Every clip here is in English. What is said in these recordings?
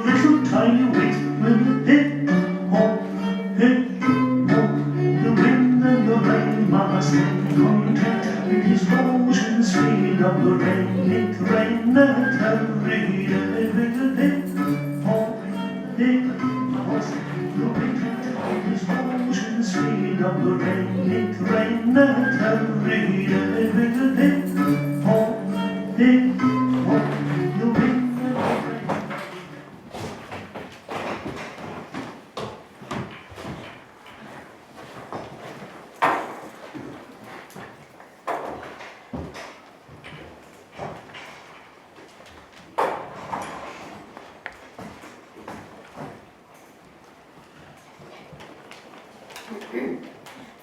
little tiny wings will hip hop, the wind and the rain must stay content with his ocean speed of the rain. It raineth every day with a hip hop, the wind and his ocean speed of the rain. It raineth every day with a hip hop, the wind and the rain.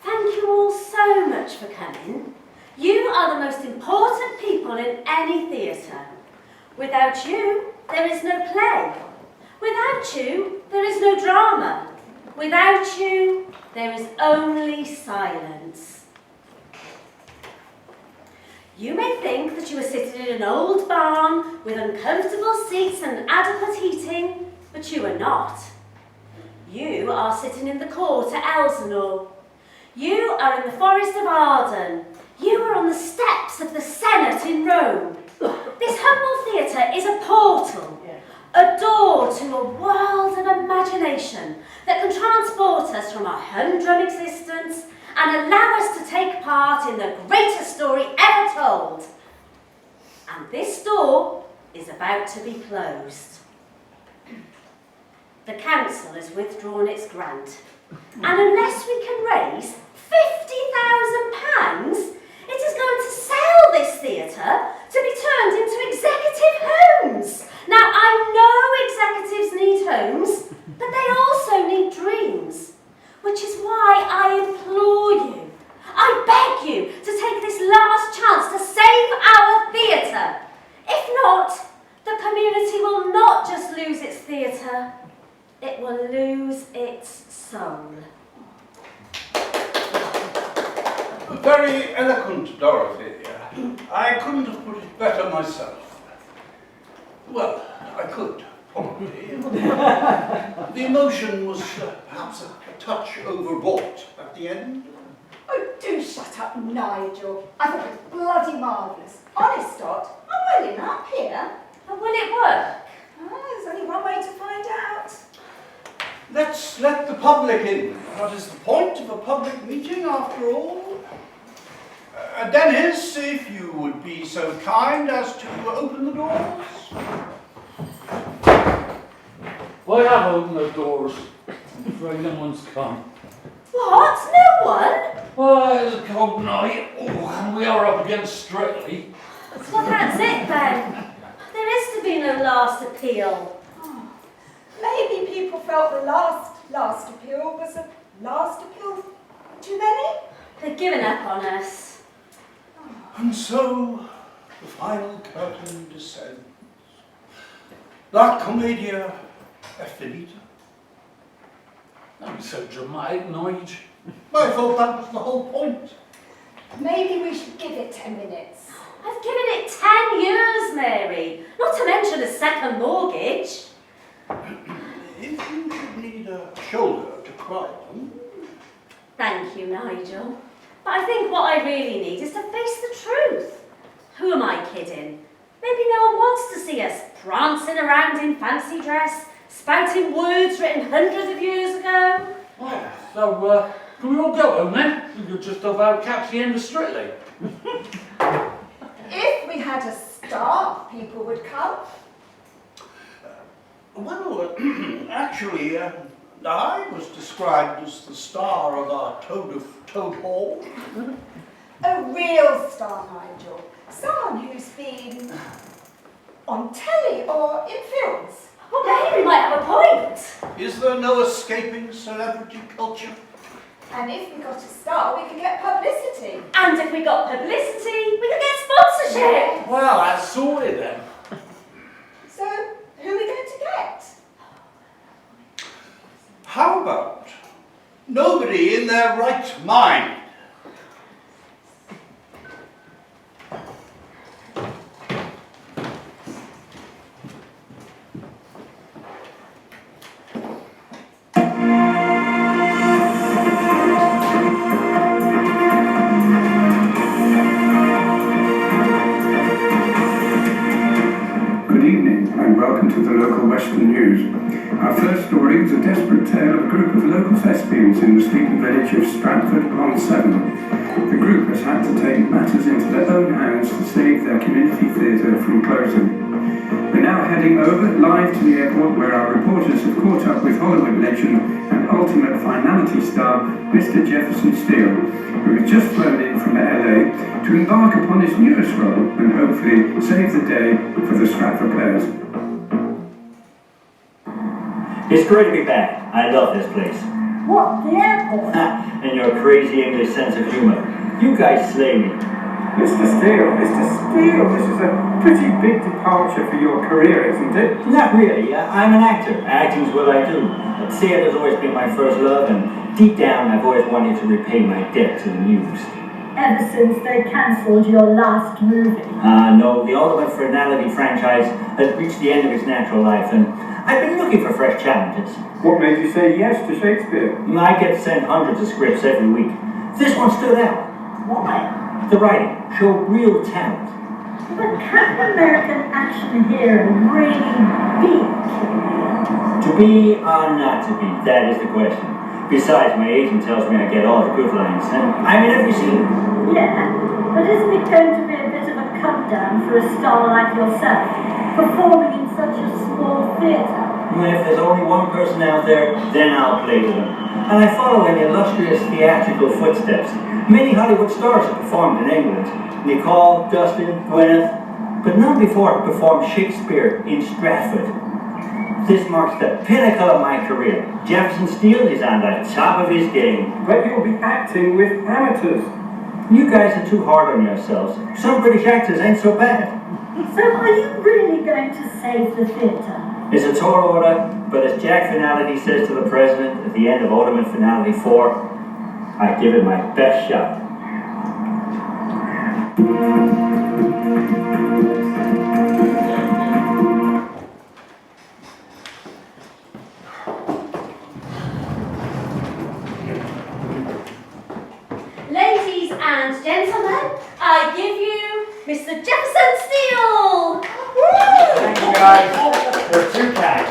Thank you all so much for coming. You are the most important people in any theatre. Without you, there is no play. Without you, there is no drama. Without you, there is only silence. You may think that you are sitting in an old barn with uncomfortable seats and adequate heating, but you are not. You are sitting in the court at Elsinore. You are in the forest of Arden. You are on the steps of the Senate in Rome. This humble theatre is a portal, a door to a world of imagination that can transport us from our humdrum existence and allow us to take part in the greatest story ever told. And this door is about to be closed. The council has withdrawn its grant, and unless we can raise £50,000, it is going to sell this theatre to be turned into executive homes. Now, I know executives need homes, but they also need dreams, which is why I implore you, I beg you to take this last chance to save our theatre. If not, the community will not just lose its theatre, it will lose its soul. Very eloquent, Dorothy. I couldn't have put it better myself. Well, I could, probably. The emotion was perhaps a touch overwrought at the end. Oh, do shut up, Nigel. I thought it was bloody marvellous. Honest, Dot, I'm willing up here. And will it work? Oh, there's only one way to find out. Let's let the public in. What is the point of a public meeting, after all? Dennis, if you would be so kind as to open the doors. I have opened the doors. I'm afraid no one's come. What? No one? Well, it's a cold night. Oh, and we are up against Strictly. Well, that's it then. There is to be no last appeal. Oh, maybe people felt the last appeal was a last appeal too many? They've given up on us. And so the final curtain descends. La commedia è finita. Don't be so dramatic, Nige. I thought that was the whole point. Maybe we should give it 10 minutes. I've given it 10 years, Mary. Not to mention a second mortgage. If you should need a shoulder to cry on. Thank you, Nigel. But I think what I really need is to face the truth. Who am I kidding? Maybe no one wants to see us prancing around in fancy dress, spouting words written hundreds of years ago. Well, so, can we all go home then? We could just about catch the end of Strictly. If we had a star, people would come. Well, actually, I was described as the star of our Toad Hall. A real star, Nigel. Someone who's been on telly or in films. Well, Mary might have a point. Is there no escaping celebrity culture? And if we got a star, we could get publicity. And if we got publicity, we could get sponsorship. Well, that's sorted then. So, who are we going to get? How about nobody in their right mind? news. Our first story is a desperate tale of a group of local thespians in the sleepy village of Stratford-upon-Severn. The group has had to take matters into their own hands to save their community theatre from closing. We're now heading over live to the airport where our reporters have caught up with Hollywood legend and ultimate finality star Mr. Jefferson Steele, who has just flown in from LA to embark upon his newest role and hopefully save the day for the Stratford Players. It's great to be back. I love this place. What, the airport? And your crazy English sense of humor. You guys slay me. Mr. Steele, this is a pretty big departure for your career, isn't it? Not really. I'm an actor. Acting's what I do. Theatre's always been my first love, and deep down I've always wanted to repay my debt to the muse. Ever since they cancelled your last movie. No, the Ultimate Finality franchise has reached the end of its natural life, and I've been looking for fresh challenges. What made you say yes to Shakespeare? I get sent hundreds of scripts every week. This one stood out. Why? The writing showed real talent. But can an American action hero really be To be or not to be, that is the question. Besides, my agent tells me I get all the good lines, and I'm in every scene. Yeah, but isn't it going to be a bit of a cut down for a star like yourself, performing in such a small theatre? If there's only one person out there, then I'll play to them. And I follow in illustrious theatrical footsteps. Many Hollywood stars have performed in England. Nicole, Dustin, Gwyneth, but none before performed Shakespeare in Stratford. This marks the pinnacle of my career. Jefferson Steele is on the top of his game. But you'll be acting with amateurs. You guys are too hard on yourselves. Some British actors ain't so bad. So are you really going to save the theatre? It's a tall order, but as Jack Finality says to the President at the end of Ultimate Finality 4, I give it my best shot. Ladies and gentlemen, I give you Mr. Jefferson Steele! Thank you guys. You're too kind.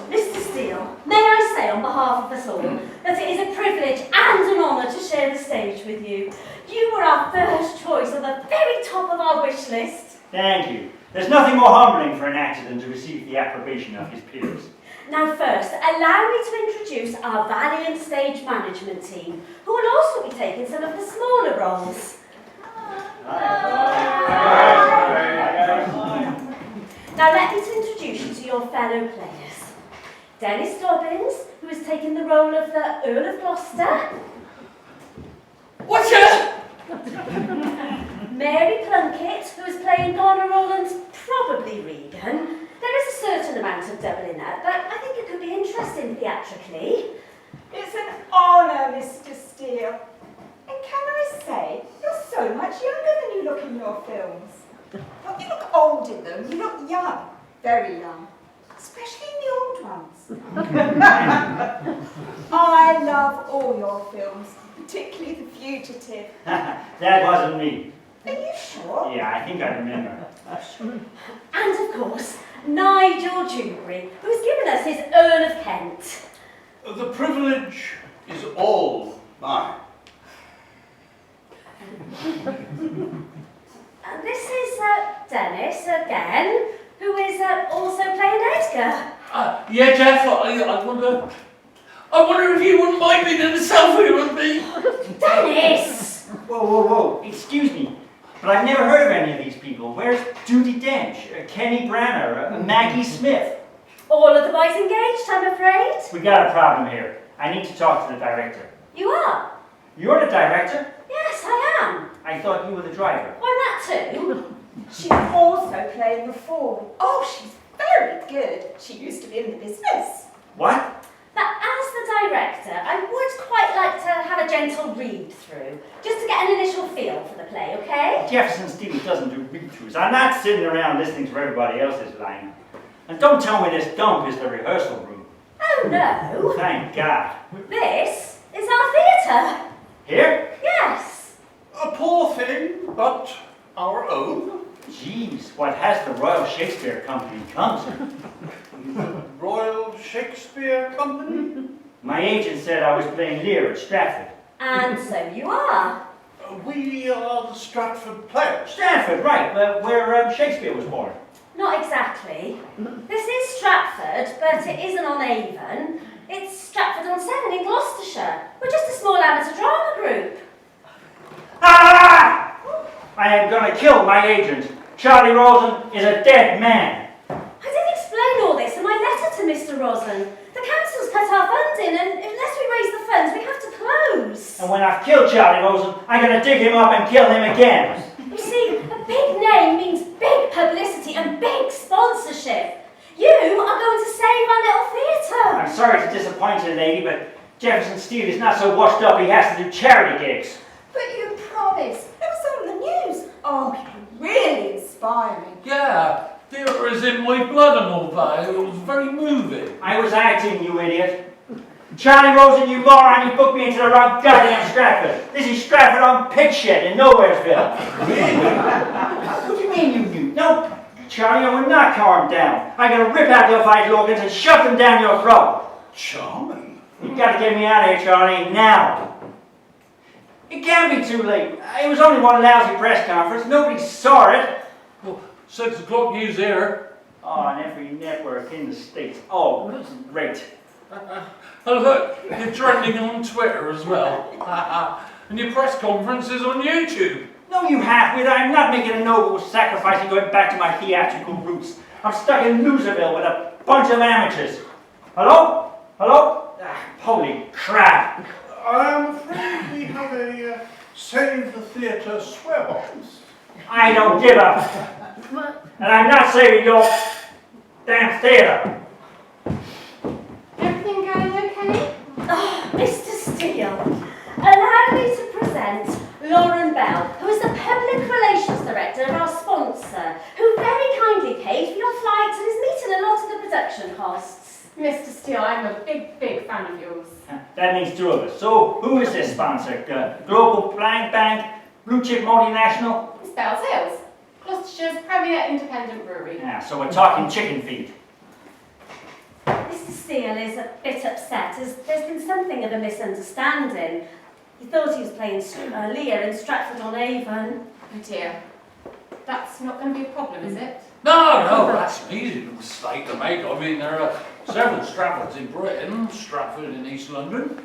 Mr. Steele, may I say on behalf of us all that it is a privilege and an honour to share the stage with you. You were our first choice at the very top of our wish list. Thank you. There's nothing more humbling for an actor than to receive the approbation of his peers. Now first, allow me to introduce our valiant stage management team, who will also be taking some of the smaller roles. Now let me introduce you to your fellow players. Dennis Dobbins, who has taken the role of the Earl of Gloucester. What's that? Mary Plunkett, who is playing Goneril and probably Regan. There is a certain amount of double in that, but I think it could be interesting theatrically. It's an honour, Mr. Steele. And can I say, you're so much younger than you look in your films. Not you look old in them, you look young. Very young. Especially in the old ones. I love all your films, particularly The Fugitive. That wasn't me. Are you sure? Yeah, I think I remember. And of course, Nigel Dewberry, who has given us his Earl of Kent. The privilege is all mine. And this is Dennis again, who is also playing Edgar. Yeah, Jeff, I wonder if you wouldn't mind being in the selfie with me. Dennis! Whoa. Excuse me. But I've never heard of any of these people. Where's Judi Dench, Kenny Branagh, Maggie Smith? All of the boys engaged, I'm afraid. We got a problem here. I need to talk to the director. You are? You're the director? Yes, I am. I thought you were the driver. Why, that too? She's also playing the fool. Oh, she's very good. She used to be in the business. What? But as the director, I would quite like to have a gentle read-through, just to get an initial feel for the play, okay? Jefferson Steele doesn't do read-throughs. I'm not sitting around listening to everybody else's line. And don't tell me this dump is the rehearsal room. Oh, no. Thank God. This is our theatre. Here? Yes. A poor thing, but our own. Geez, what has the Royal Shakespeare Company come to? The Royal Shakespeare Company? My agent said I was playing Lear at Stratford. And so you are. We are the Stratford Players. Stratford, right, where Shakespeare was born. Not exactly. This is Stratford, but it isn't on Avon. It's Stratford-on-Severn in Gloucestershire. We're just a small amateur drama group. Ah! I am going to kill my agent. Charlie Rosen is a dead man. I did explain all this in my letter to Mr. Rosen. The council's cut our funding, and unless we raise the funds, we have to close. And when I've killed Charlie Rosen, I'm going to dig him up and kill him again. You see, a big name means big publicity and big sponsorship. You are going to save our little theatre. I'm sorry to disappoint you, lady, but Jefferson Steele is not so washed up he has to do charity gigs. But you promised. It was on the news. Oh, you're really inspiring. Yeah, theatre is in my blood and all that. It was very moving. I was acting, you idiot. Charlie Rosen, you moron, you booked me into the wrong goddamn Stratford. This is Stratford on pig shit in Nowheresville. What do you mean you knew? No, Charlie, I will not calm down. I'm going to rip out your vital organs and shove them down your throat. Charming. You've got to get me out of here, Charlie, now. It can't be too late. It was only one lousy press conference. Nobody saw it. Well, 6 o'clock news here. Oh, on every network in the States. Oh, great. And look, you're trending on Twitter as well. And your press conference is on YouTube. No, you half-wit. I'm not making a noble sacrifice and going back to my theatrical roots. I'm stuck in Loserville with a bunch of amateurs. Hello? Hello? Ah, holy crap. I'm afraid we have a Save the Theatre swear box. I don't give up. And I'm not saving your damn theatre. Everything going okay? Oh, Mr. Steele, allow me to present Lauren Bell, who is the Public Relations Director of our sponsor, who very kindly paid for your flights and is meeting a lot of the production costs. Mr. Steele, I'm a big fan of yours. That means two of us. So, who is this sponsor? Global Blank Bank? Blue Chip Multinational? It's Bell's Hills, Gloucestershire's premier independent brewery. Yeah, so we're talking chicken feed. Mr. Steele is a bit upset as there's been something of a misunderstanding. He thought he was playing Lear in Stratford-on-Avon. Oh dear. That's not going to be a problem, is it? No, that's an easy mistake to make. I mean, there are several Stratfords in Britain, Stratford in East London.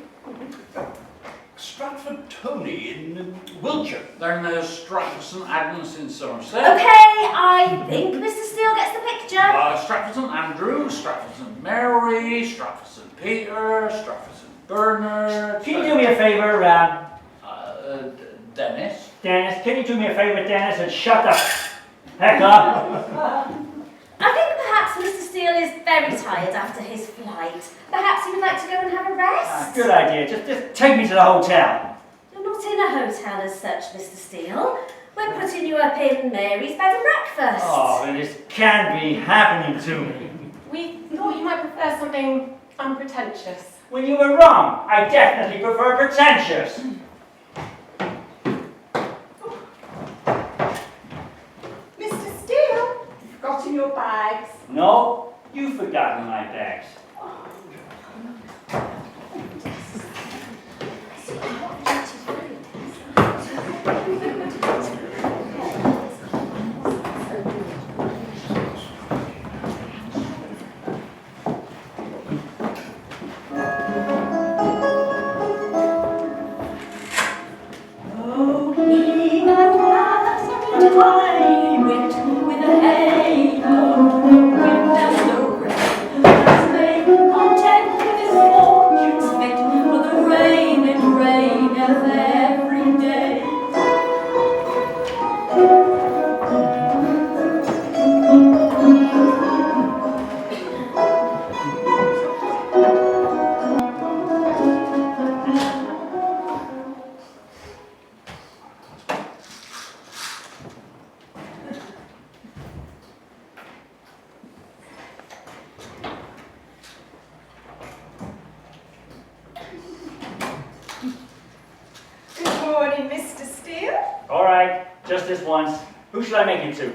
Stratford Tony in Wiltshire. Then there's Stratford St Agnes in Somerset. Okay, I think Mr. Steele gets the picture. Stratford St Andrew, Stratford St Mary, Stratford St Peter, Stratford St Bernard. Can you do me a favour, Dennis? Dennis? Can you do me a favour, Dennis, and shut the heck up? I think perhaps Mr. Steele is very tired after his flight. Perhaps he would like to go and have a rest. Good idea. Just take me to the hotel. You're not in a hotel as such, Mr. Steele. We're putting you up in Mary's bed and breakfast. Oh, this can't be happening to me. We thought you might prefer something unpretentious. When you were wrong, I definitely prefer pretentious. Mr. Steele, you've forgotten your bags. No, you've forgotten my bags. Good morning, Mr. Steele. All right, just this once. Who should I make it to?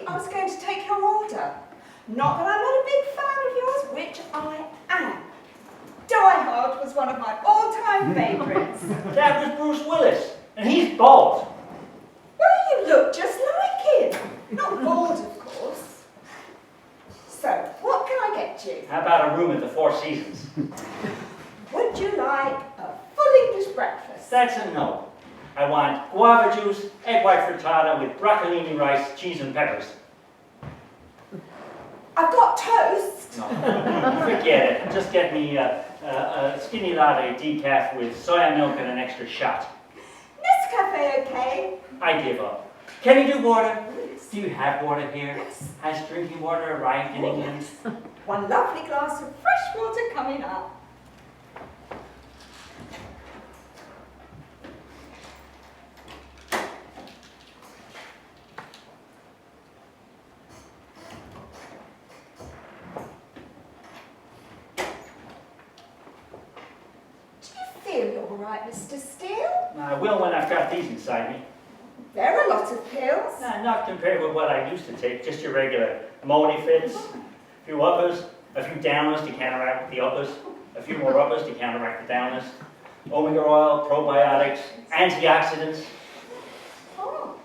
I was going to take your order. Not that I'm not a big fan of yours, which I am. Die Hard was one of my all-time favourites. That was Bruce Willis, and he's bald. Well, you look just like him. Not bald, of course. So, what can I get you? How about a room at the Four Seasons? Would you like a full English breakfast? That's a no. I want guava juice, egg white frittata with broccolini rice, cheese and peppers. I've got toast. No, forget it. Just get me a skinny latte decaf with soya milk and an extra shot. Nescafe, okay? I give up. Can you do water? Yes. Do you have water here? Yes. Has drinking water arrived in England? One lovely glass of fresh water coming up. Right, Mr. Steele? I will when I've got these inside me. There are a lot of pills. Not compared with what I used to take, just your regular Moni fits, a few uppers, a few downers to counteract the uppers, a few more uppers to counteract the downers, omega oil, probiotics, antioxidants. Oh.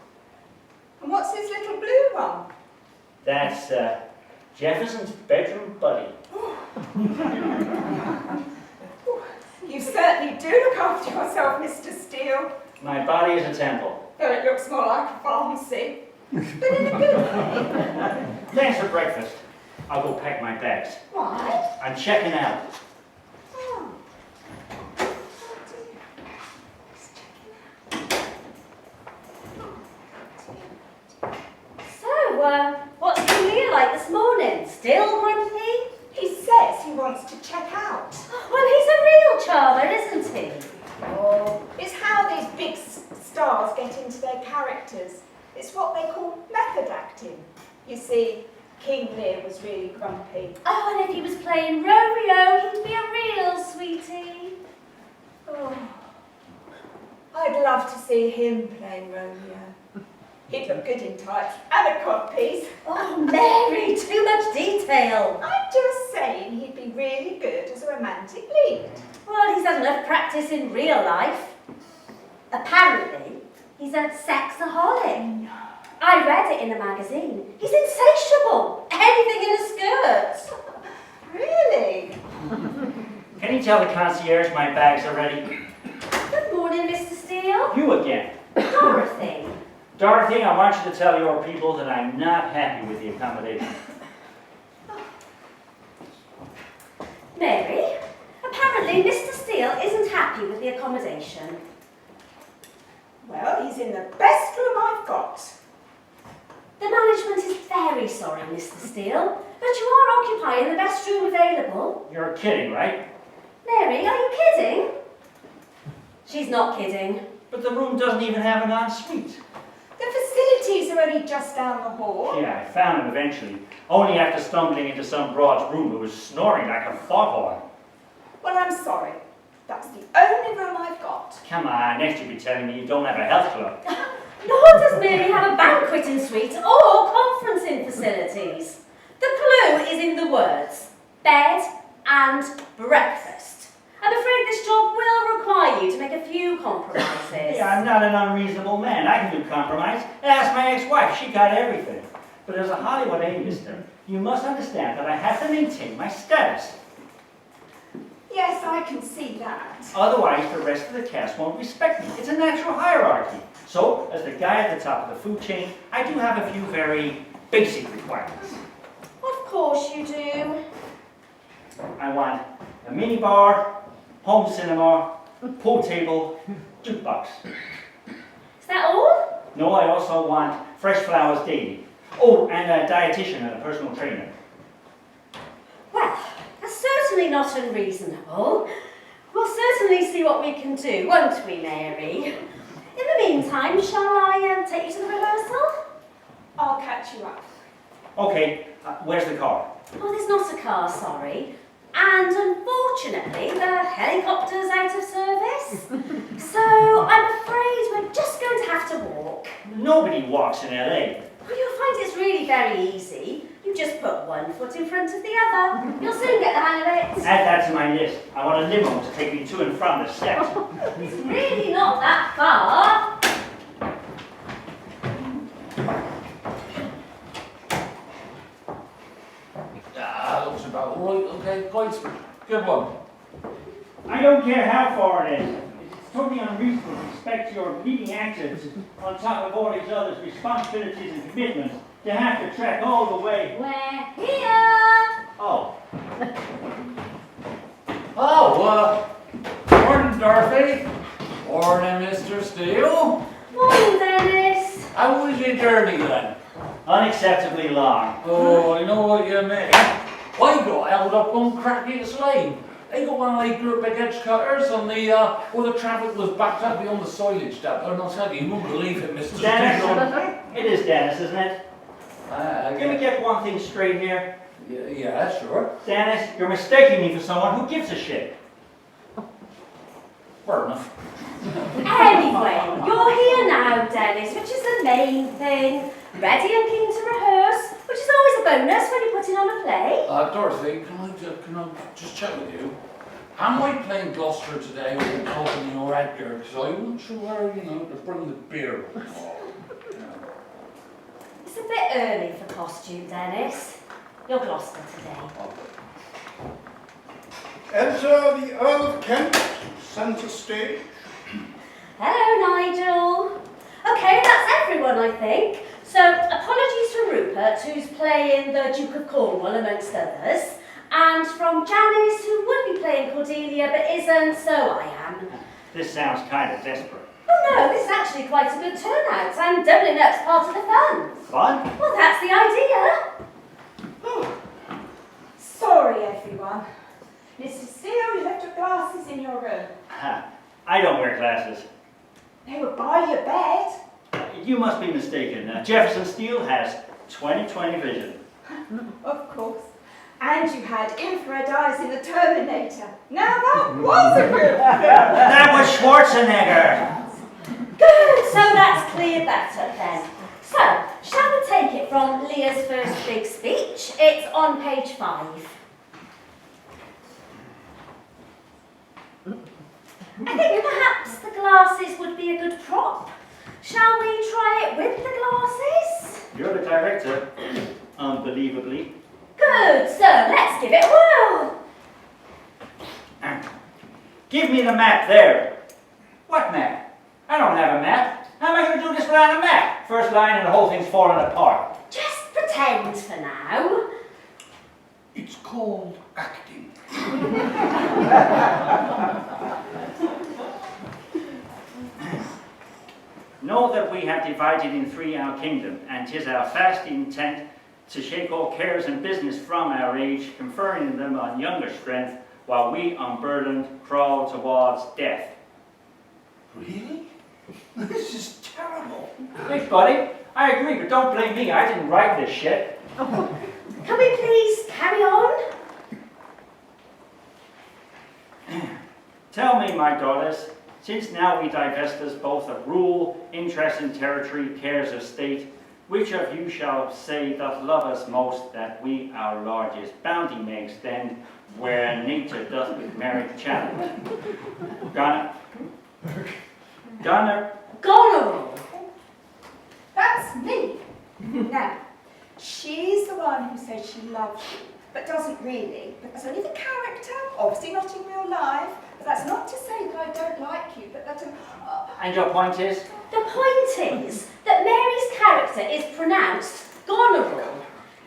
And what's this little blue one? That's Jefferson's bedroom buddy. You certainly do look after yourself, Mr. Steele. My body is a temple. Though it looks more like a pharmacy. But in a good way. Thanks for breakfast. I'll go pack my bags. Why? I'm checking out. Oh. So, what's been Lear like this morning? Still grumpy? He says he wants to check out. Well, he's a real charmer, isn't he? Oh, it's how these big stars get into their characters. It's what they call method acting. You see, King Lear was really grumpy. Oh, and if he was playing Romeo, he'd be a real sweetie. Oh, I'd love to see him playing Romeo. He'd look good in tights and a codpiece. Oh, Mary, too much detail. I'm just saying he'd be really good as a romantic lead. Well, he's had enough practice in real life. Apparently, he's a sexaholic. I read it in a magazine. He's insatiable. Anything in a skirt. Really? Can you tell the concierge my bags are ready? Good morning, Mr. Steele. You again. Dorothy. Dorothy, I want you to tell your people that I'm not happy with the accommodation. Mary, apparently Mr. Steele isn't happy with the accommodation. Well, he's in the best room I've got. The management is very sorry, Mr. Steele, but you are occupying the best room available. You're kidding, right? Mary, are you kidding? She's not kidding. But the room doesn't even have an ensuite. The facilities are only just down the hall. Yeah, I found him eventually. Only after stumbling into some broad's room who was snoring like a foghorn. Well, I'm sorry. That's the only room I've got. Come on, next you'll be telling me you don't have a health club. Nor does Mary have a banqueting suite or conferencing facilities. The clue is in the words, bed and breakfast. I'm afraid this job will require you to make a few compromises. Yeah, I'm not an unreasonable man. I can do compromise. Ask my ex-wife, she got everything. But as a Hollywood A-lister, you must understand that I have to maintain my status. Yes, I can see that. Otherwise, the rest of the cast won't respect me. It's a natural hierarchy. So, as the guy at the top of the food chain, I do have a few very basic requirements. Of course you do. I want a mini bar, home cinema, pool table, jukebox. Is that all? No, I also want fresh flowers daily. Oh, and a dietitian and a personal trainer. Well, that's certainly not unreasonable. We'll certainly see what we can do, won't we, Mary? In the meantime, shall I take you to the rehearsal? I'll catch you up. Okay, where's the car? Oh, there's not a car, sorry. And unfortunately, the helicopter's out of service. So I'm afraid we're just going to have to walk. Nobody walks in LA. Well, you'll find it's really very easy. You just put one foot in front of the other. You'll soon get the hang of it. Add that to my list. I want a limo to take me to and from the steps. It's really not that far. Looks about all right. Okay, guys, good one. I don't care how far it is. It's totally unreasonable to expect your leading actors, on top of all each other's responsibilities and commitments, to have to trek all the way. We're here. Oh, Oh, morning, Dorothy. Morning, Mr. Steele. Morning, Dennis. How was your journey then? unacceptably long. Oh, I know what you mean. I got held up on Cracky's Lane. They got one of these group big edge cutters and the traffic was backed up beyond the silage dump. And I'll tell you, you wouldn't believe it, Mr. Dennis, Steele. it is Dennis, isn't it? Can we get one thing straight here? Yeah, sure. Dennis, you're mistaking me for someone who gives a shit. Fair enough. Anyway, you're here now, Dennis, which is the main thing. Ready and keen to rehearse, which is always a bonus when you're putting on a play. Dorothy, can I just check with you? Am I playing Gloucester today or Courtney or Edgar? Because I wasn't sure where, to bring the beer. It's a bit early for costume, Dennis. You're Gloucester today. Enter the Earl of Kent, centre stage. Hello, Nigel. Okay, that's everyone, I think. So, apologies from Rupert, who's playing the Duke of Cornwall, amongst others, and from Janice, who would be playing Cordelia, but isn't, so I am. This sounds kind of desperate. Oh no, this is actually quite a good turnout, and doubling up's part of the fun. Fun? Well, that's the idea. Sorry, everyone. Mr. Steele, you left your glasses in your room. I don't wear glasses. They were by your bed. You must be mistaken. Jefferson Steele has 20/20 vision. Of course. And you had infrared eyes in the Terminator. Now that was a good film. That was Schwarzenegger. Good, so that's cleared that up then. So, shall we take it from Lear's first big speech? It's on page 5. I think perhaps the glasses would be a good prop. Shall we try it with the glasses? You're the director. Unbelievably. Good, so let's give it a whirl. Give me the map there. What map? I don't have a map. How am I going to do this without a map? First line and the whole thing's falling apart. Just pretend for now. It's called acting. Know that we have divided in 3 our kingdom, and 'tis our fast intent to shake all cares and business from our age, conferring them on younger strength, while we unburdened crawl towards death. Really? This is terrible. Hey, buddy, I agree, but don't blame me. I didn't write this shit. Can we please carry on? Tell me, my daughters, since now we divest us both of rule, interest in territory, cares of state, which of you shall say doth love us most, that we our largest bounty may extend, where nature doth with merit challenge? Gunner. Gunner. Goneril. That's me. Now, she's the one who says she loves you, but doesn't really. But that's only the character, obviously not in real life. But that's not to say that I don't like you, but that... And your point is? The point is that Mary's character is pronounced Goneril.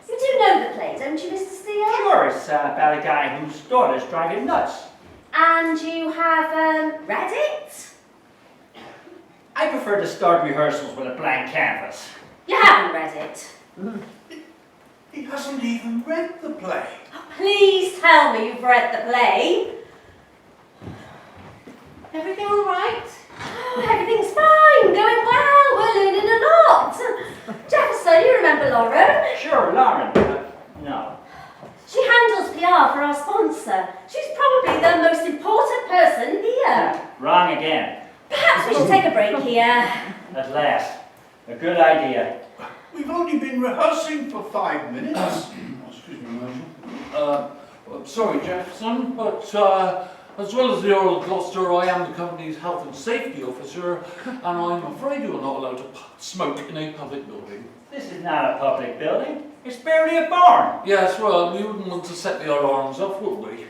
You do know the play, don't you, Mr. Steele? Sure, it's about a guy whose daughters drive him nuts. And you have read it? I prefer to start rehearsals with a blank canvas. You haven't read it. He hasn't even read the play. Oh, please tell me you've read the play. Everything all right? Oh, everything's fine, going well, we're learning a lot. Jefferson, you remember Lauren? Sure, Lauren, but no. She handles PR for our sponsor. She's probably the most important person here. Wrong again. Perhaps we should take a break here. At last. A good idea. We've only been rehearsing for 5 minutes. Excuse me, Nigel. Sorry, Jefferson, but as well as the Earl of Gloucester, I am the company's health and safety officer, and I'm afraid you are not allowed to smoke in a public building. This is not a public building. It's barely a barn. Yes, well, we wouldn't want to set the alarms off, would we?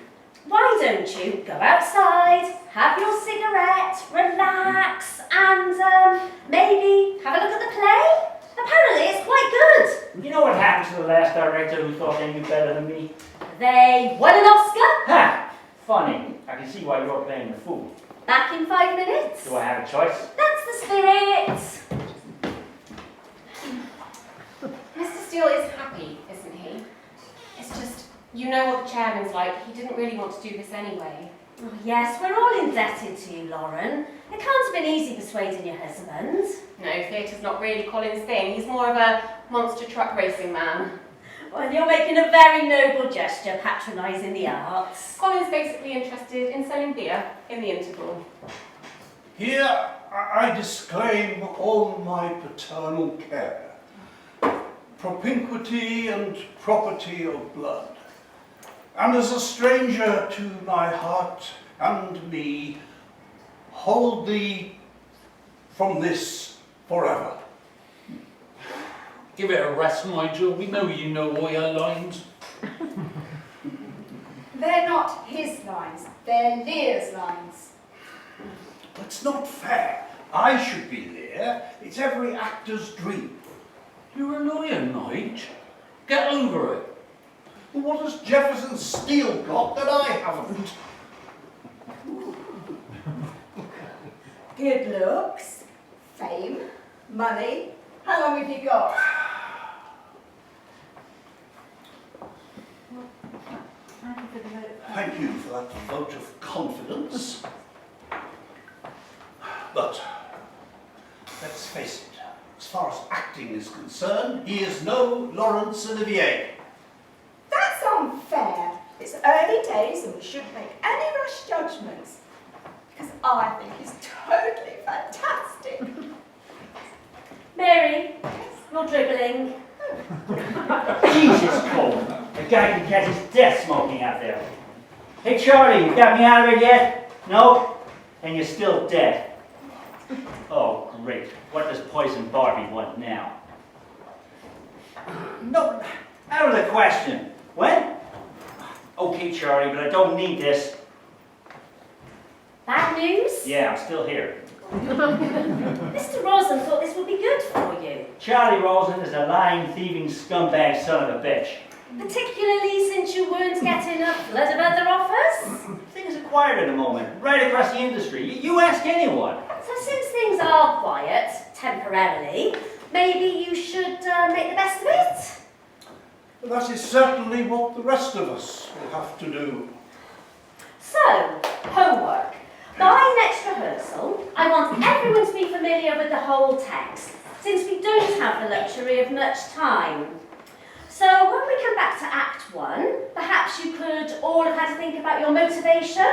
Why don't you go outside, have your cigarette, relax, and maybe have a look at the play? Apparently it's quite good. You know what happened to the last director who thought they knew better than me? They won an Oscar Ha! Funny. I can see why you're playing the fool. back in 5 minutes. Do I have a choice? That's the spirit. Mr. Steele is happy, isn't he? It's just, you know what the chairman's like. He didn't really want to do this anyway. Oh, yes, we're all indebted to you, Lauren. It can't have been easy persuading your husband. No, theatre's not really Colin's thing. He's more of a monster truck racing man. Well, you're making a very noble gesture, patronising the arts. Colin's basically interested in selling beer in the interval. Here I disclaim all my paternal care, propinquity and property of blood. And as a stranger to my heart and me, hold thee from this forever. Give it a rest, Nigel. We know you know all your lines. They're not his lines, they're Lear's lines. That's not fair. I should be Lear. It's every actor's dream. You're a lawyer, Nige. Get over it. Well, what has Jefferson Steele got that I haven't? Good looks, fame, money. How long have you got? Thank you for that vote of confidence. But let's face it, as far as acting is concerned, he is no Laurence Olivier. That's unfair. It's early days and we shouldn't make any rash judgments. Because I think he's totally fantastic. Mary, you're dribbling. Jesus, Cole. The guy can catch his death smoking out there. Hey, Charlie, you got me out of here yet? No? And you're still dead. Oh, great. What does Poison Barbie want now? No, out of the question. When? Okay, Charlie, but I don't need this. Bad news? Yeah, I'm still here. Mr. Rosen thought this would be good for you. Charlie Rosen is a lying, thieving scumbag son of a bitch. Particularly since you weren't getting a flood of other offers. Things are quiet at the moment, right across the industry. You ask anyone. So since things are quiet, temporarily, maybe you should make the best of it? That is certainly what the rest of us will have to do. So, homework. By next rehearsal, I want everyone to be familiar with the whole text, since we don't have the luxury of much time. So when we come back to Act 1, perhaps you could all have had to think about your motivation?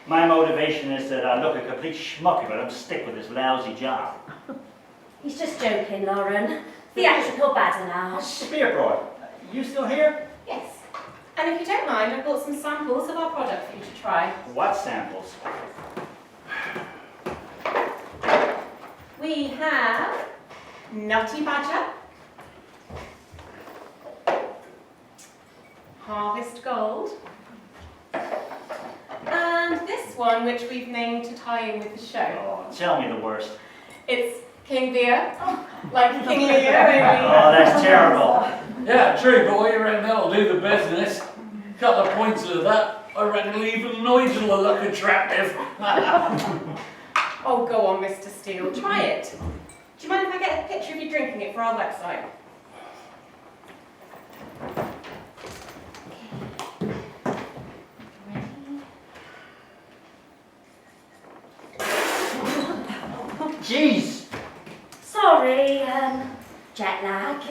My motivation is that I look a complete schmuck if I don't stick with this lousy job. He's just joking, Lauren. Theatrical badinage. Spearbroad, you still here? Yes. And if you don't mind, I've got some samples of our product for you to try. What samples? We have Nutty Badger, Harvest Gold, and this one, which we've named to tie in with the show. Oh, tell me the worst. It's King Lear, like King Lear. Oh, that's terrible. Yeah, true, but what you reckon that'll do the business? Couple of points of that, I reckon even Nigel will look attractive. Oh, go on, Mr. Steele, try it. Do you mind if I get a picture of you drinking it for our website? Jeez. Sorry, jet lag.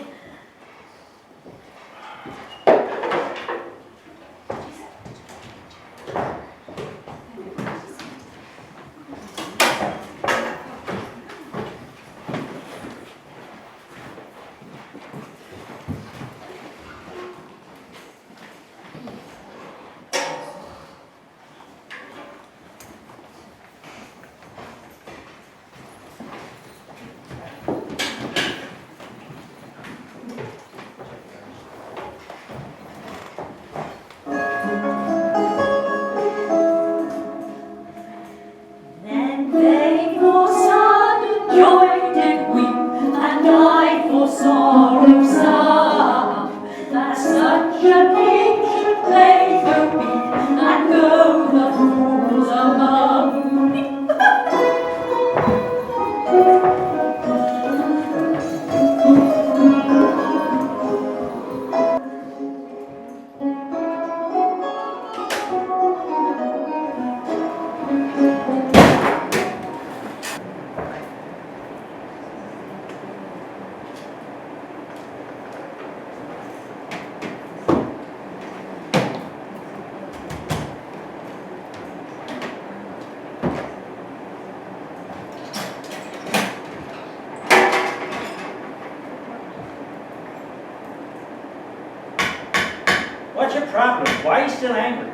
Why are you still angry?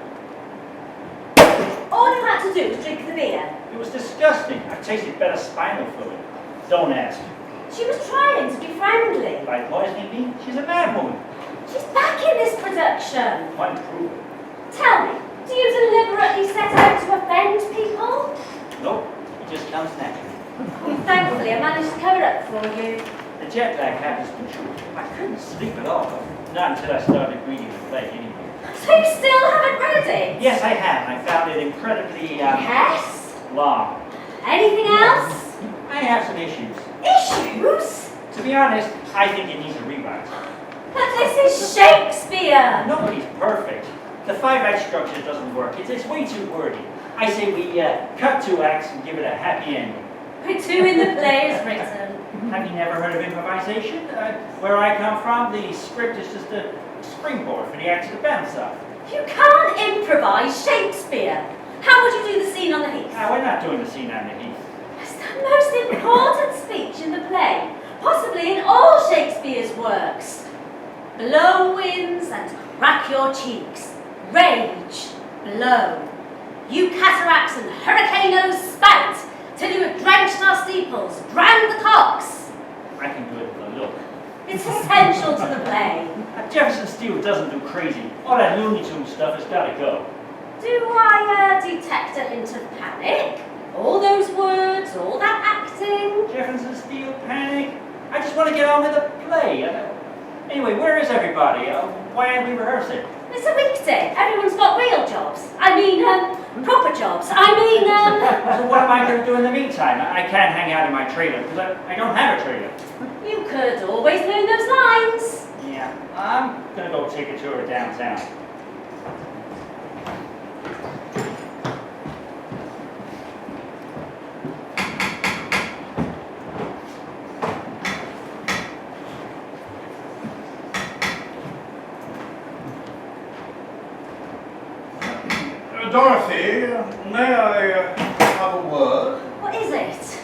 All you had to do was drink the beer. It was disgusting. I've tasted better spinal fluid. Don't ask. She was trying to be friendly. By poisoning me? She's a mad woman. She's back in this production. Why prove it? Tell me, do you deliberately set out to offend people? Nope. It just comes naturally. Thankfully, I managed to cover up for you. The jet lag happens to be true. I couldn't sleep at all. Not until I started reading the play anyway. So you still haven't read it? Yes, I have. I found it incredibly, Yes? long. Anything else? I have some issues. Issues? To be honest, I think it needs a rewrite. But this is Shakespeare! Nobody's perfect. The 5-act structure doesn't work. It's way too wordy. I say we cut 2 acts and give it a happy ending. With 2 in the play is written. Have you never heard of improvisation? Where I come from, the script is just a springboard for the acts to bounce off. You can't improvise Shakespeare. How would you do the scene on the heath? We're not doing the scene on the heath. It's the most important speech in the play, possibly in all Shakespeare's works. Blow winds and crack your cheeks. Rage, blow. You cataracts and hurricanos spout, till you have drenched our steeples, drowned the cocks. I can do it with a look. It's essential to the play. Jefferson Steel doesn't do crazy. All that Looney Tunes stuff has got to go. Do I detect a hint of panic? All those words, all that acting. Jefferson Steel, panic. I just want to get on with the play. Anyway, where is everybody? Why aren't we rehearsing? It's a weekday. Everyone's got real jobs. I mean, proper jobs. I mean, So what am I going to do in the meantime? I can't hang out in my trailer because I don't have a trailer. You could always learn those lines. Yeah, I'm going to go take a tour downtown. Dorothy, may I have a word? What is it?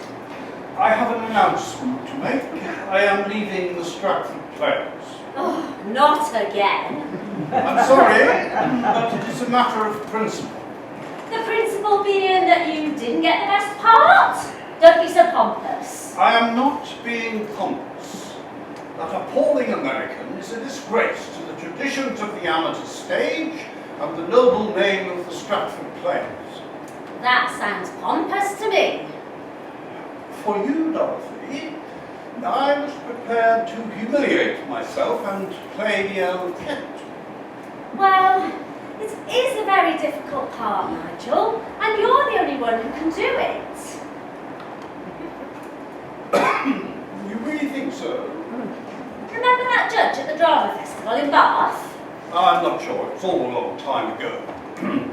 I have an announcement to make. I am leaving the Stratford Players. Oh, not again. I'm sorry, but it is a matter of principle. The principle being that you didn't get the best part? Don't be so pompous. I am not being pompous. That appalling American is a disgrace to the traditions of the amateur stage and the noble name of the Stratford Players. That sounds pompous to me. For you, Dorothy, I was prepared to humiliate myself and play the old cat. Well, it is a very difficult part, Nigel, and you're the only one who can do it. You really think so? Remember that judge at the drama festival in Bath? I'm not sure. It's all a long time ago.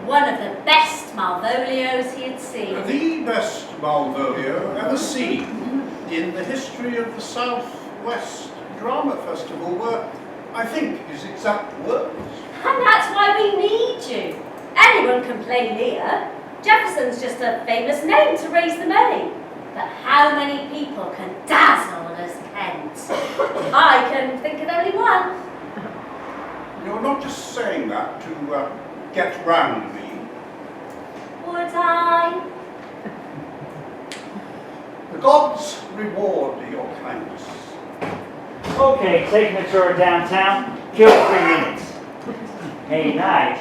One of the best Malvolios he had seen. The best Malvolio ever seen in the history of the South-West Drama Festival were, I think, his exact words. And that's why we need you. Anyone can play Lear. Jefferson's just a famous name to raise the money. But how many people can dazzle as Kent? I can think of only one. You're not just saying that to get round me. Would I? The gods reward your kindness. Okay, taking a tour downtown. Kill 3 minutes. Hey, Nige.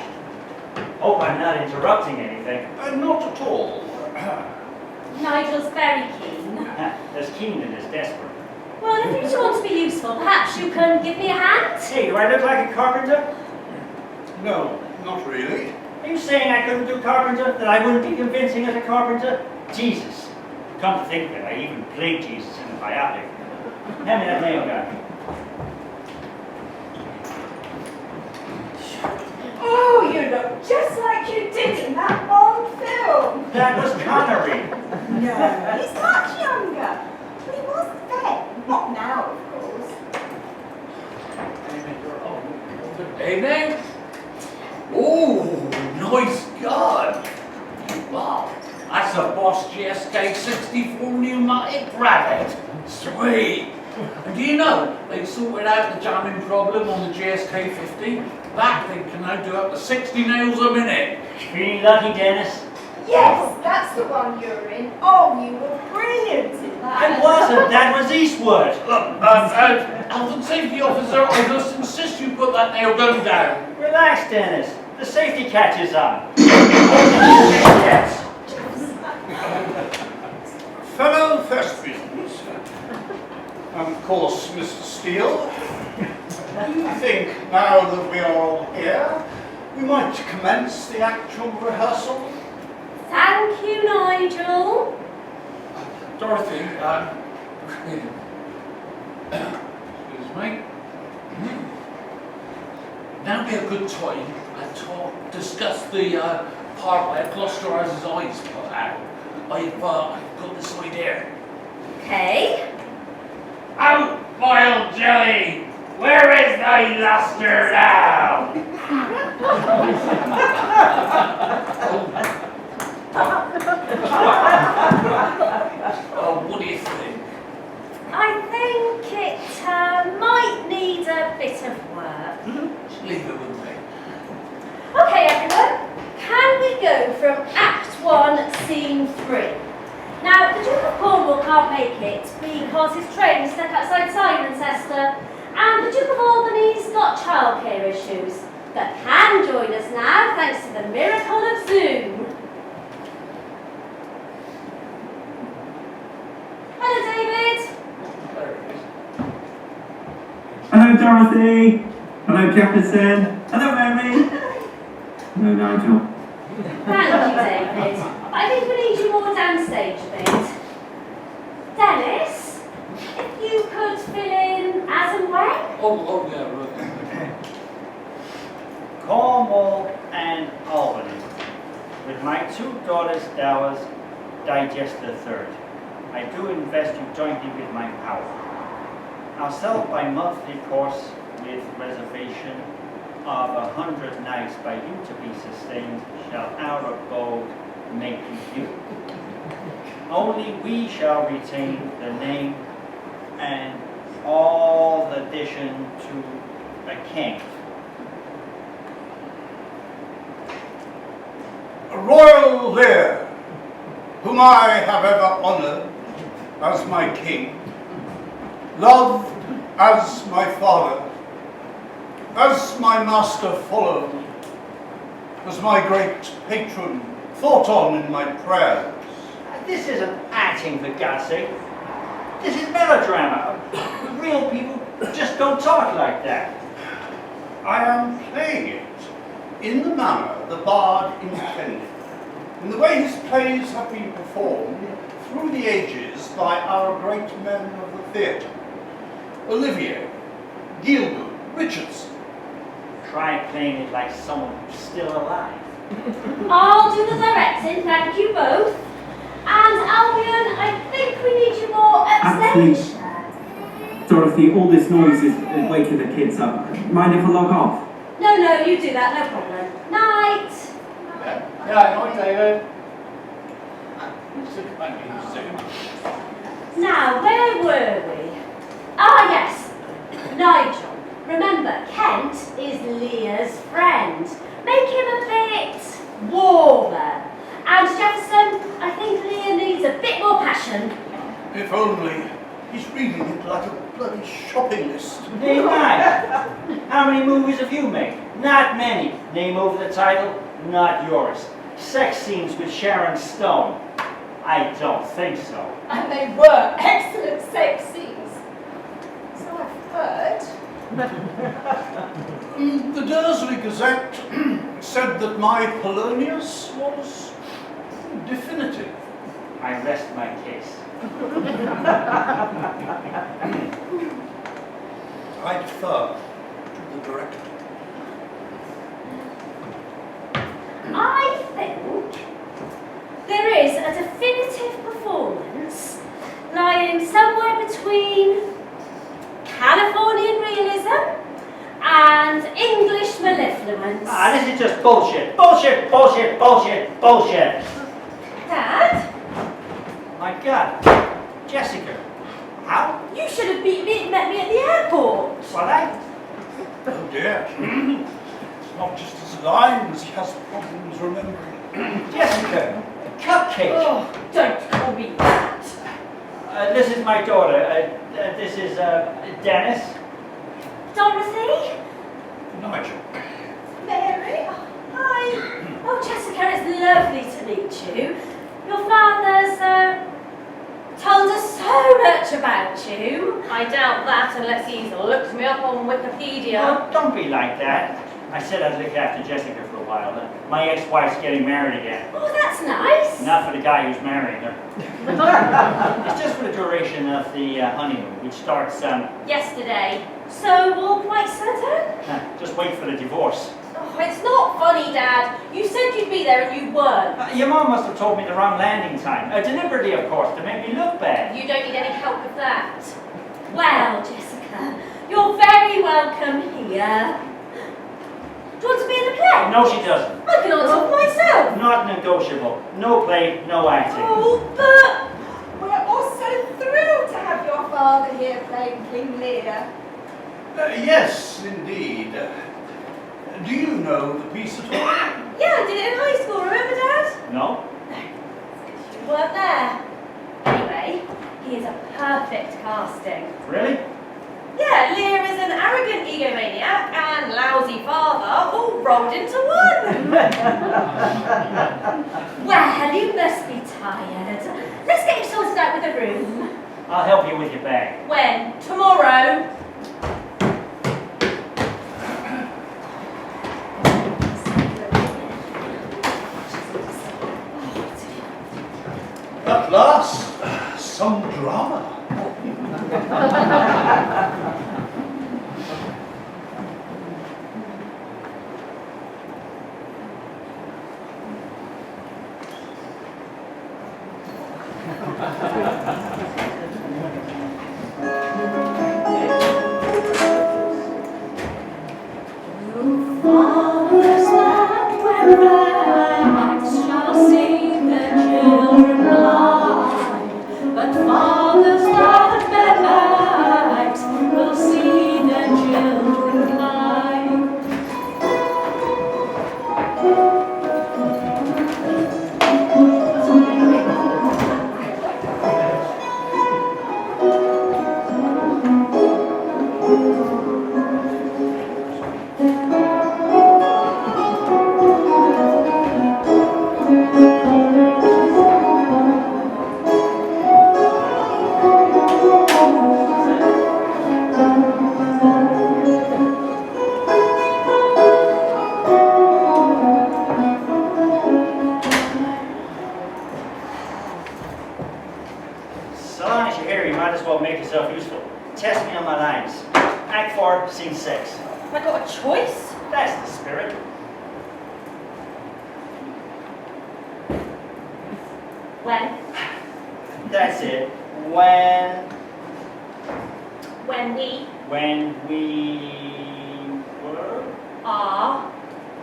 Hope I'm not interrupting anything. Not at all. Nigel's very keen. As keen and as desperate. Well, if you two want to be useful, perhaps you can give me a hand? Hey, do I look like a carpenter? No, not really. Are you saying I couldn't do carpenter? That I wouldn't be convincing as a carpenter? Jesus. Come to think of it, I even played Jesus in the biopic. Hand me that nail gun. Oh, you look just like you did in that Bond film. That was Connery. No, he's much younger. But he was then. Not now, of course. Evening. Oh, nice gun. Wow, that's a Boss GSK 64 pneumatic rabbit. Sweet. And do you know, they sorted out the jamming problem on the GSK 50? That thing can now do up to 60 nails a minute. Feeling lucky, Dennis? Yes, that's the one you're in. Oh, you were brilliant in that. I wasn't. That was Eastwood. Look, health and safety officer, I just insist you put that nail gun down. Relax, Dennis. The safety catch is on. Yes. Fellow thespians, and of course, Mr. Steele, do you think now that we are all here, we might commence the actual rehearsal? Thank you, Nigel. Dorothy, excuse me. Now be a good time to discuss the part where Gloucesterizer's eyes put out. I've got this idea. Okay. Out, vile jelly! Where is thy luster now? Oh, what do you think? I think it might need a bit of work. Just leave it with me. Okay, everyone. Can we go from Act 1, Scene 3? Now, the Duke of Cornwall can't make it because his train is stuck outside Cirencester, and the Duke of Albany's got childcare issues, but can join us now thanks to the miracle of Zoom. Hello, David. There it is. Hello, Dorothy. Hello, Jefferson. Hello, Mary. Hello, Nigel. Thank you, David. I think we need you more downstage a bit. Dennis, if you could fill in as and when. Oh, yeah, right. Cornwall and Albany. With my two daughters' dowers, digest the third. I do invest you jointly with my power. Ourselves by monthly course with reservation of 100 nights by you to be sustained shall our abode make you. Only we shall retain the name and all addition to a king. Royal Lear, whom I have ever honoured as my king, loved as my father, as my master followed, as my great patron thought on in my prayers. This isn't acting, for God's sake. This is melodrama. Real people just don't talk like that. I am playing it in the manner the bard intended, in the way his plays have been performed through the ages by our great men of the theatre. Olivier, Gielgud, Richardson. Try playing it like someone who's still alive. I'll do the directing, thank you both. And Albion, I think we need you more upstage. Dorothy, all this noise is waking the kids up. Mind if I log off? No, you do that, no problem. Night. Yeah, night, David. Now, where were we? Ah, yes. Nigel. Remember, Kent is Lear's friend. Make him a bit warmer. And Jefferson, I think Lear needs a bit more passion. If only. He's reading it like a bloody shopping list. Name mine. How many movies have you made? Not many. Name over the title? Not yours. Sex scenes with Sharon Stone? I don't think so. And they were excellent sex scenes. So I've heard. The Dursley Gazette said that my Polonius was definitive. I rest my case. I defer to the director. I think there is a definitive performance lying somewhere between Californian realism and English mellifluence. This is just bullshit. Bullshit, bullshit, bullshit, bullshit. Dad, My God. Jessica. How? you should have met me at the airport. What I? Oh dear. not just his lines, he has problems remembering. Jessica, cupcake. Oh, don't call me that. This is my daughter. This is Dennis. Dorothy? Nigel. Mary? Oh, hi. Oh, Jessica, it's lovely to meet you. Your father's told us so much about you. I doubt that unless he's looked me up on Wikipedia. Oh, don't be like that. I said I'd look after Jessica for a while. My ex-wife's getting married again. Oh, that's nice. Not for the guy who's marrying her. It's just for the duration of the honeymoon, which starts Yesterday. So, all quite certain? just wait for the divorce. Oh, it's not funny, Dad. You said you'd be there and you weren't. Your mom must have told me the wrong landing time. Deliberately, of course, to make me look bad. You don't need any help with that. Well, Jessica, you're very welcome here. Do you want to be in the play? No, she doesn't. I can answer for myself. Not negotiable. No play, no acting. Oh, but... We're all so thrilled to have your father here playing King Lear. Yes, indeed. Do you know the piece at all? Yeah, I did it in high school, remember, Dad? No? You weren't there. Anyway, he is a perfect casting. Really? Yeah, Lear is an arrogant egomaniac and lousy father all rolled into one. Well, you must be tired. Let's get you sorted out with a room. I'll help you with your bag. When? Tomorrow? At last, some drama. Fathers that wear rags shall see their children blind, but fathers that wear bags will see their children blind. So long as you're here, you might as well make yourself useful. Test me on my lines. Act 4, Scene 6. Have I got a choice? That's the spirit. When? That's it. When we we were, are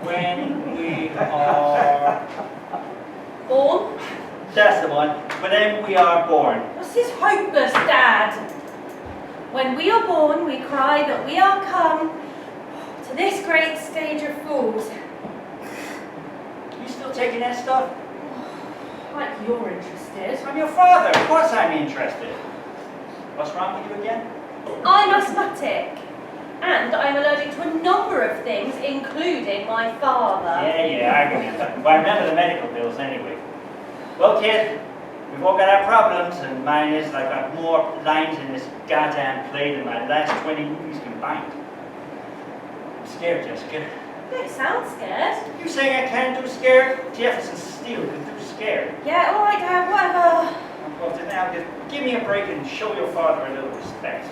when we are, born. that's the one. But then we are born. This is hopeless, Dad. When we are born, we cry that we are come to this great stage of fools. You still taking that stuff? Like you're interested. I'm your father. Of course I'm interested. What's wrong with you again? I'm asthmatic. And I'm allergic to a number of things, including my father. Yeah, I remember. Well, I remember the medical bills anyway. Well, kid, we've all got our problems, and mine is like I've more lines in this goddamn play than my last 20 movies combined. I'm scared, Jessica. You don't sound scared. You saying I can't do scared? Jefferson Steele can do scared. Yeah, all right, Dad, whatever. Well, then now just give me a break and show your father a little respect.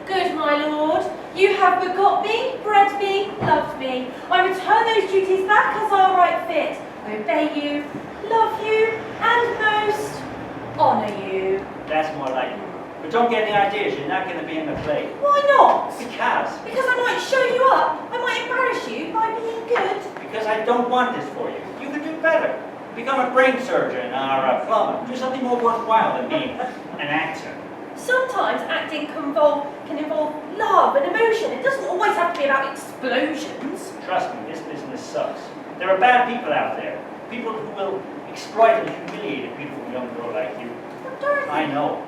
Good, my lord. You have begot me, bred me, loved me. I return those duties back as are right fit. Obey you, love you, and most honour you. That's more like it. But don't get any ideas, you're not going to be in the play. Why not? Because Because I might show you up. I might embarrass you by being good. Because I don't want this for you. You could do better. Become a brain surgeon or a plumber. Do something more worthwhile than being an actor. Sometimes acting can involve love and emotion. It doesn't always have to be about explosions. Trust me, this business sucks. There are bad people out there. People who will exploit and humiliate a beautiful young girl like you. But Dorothy, I know.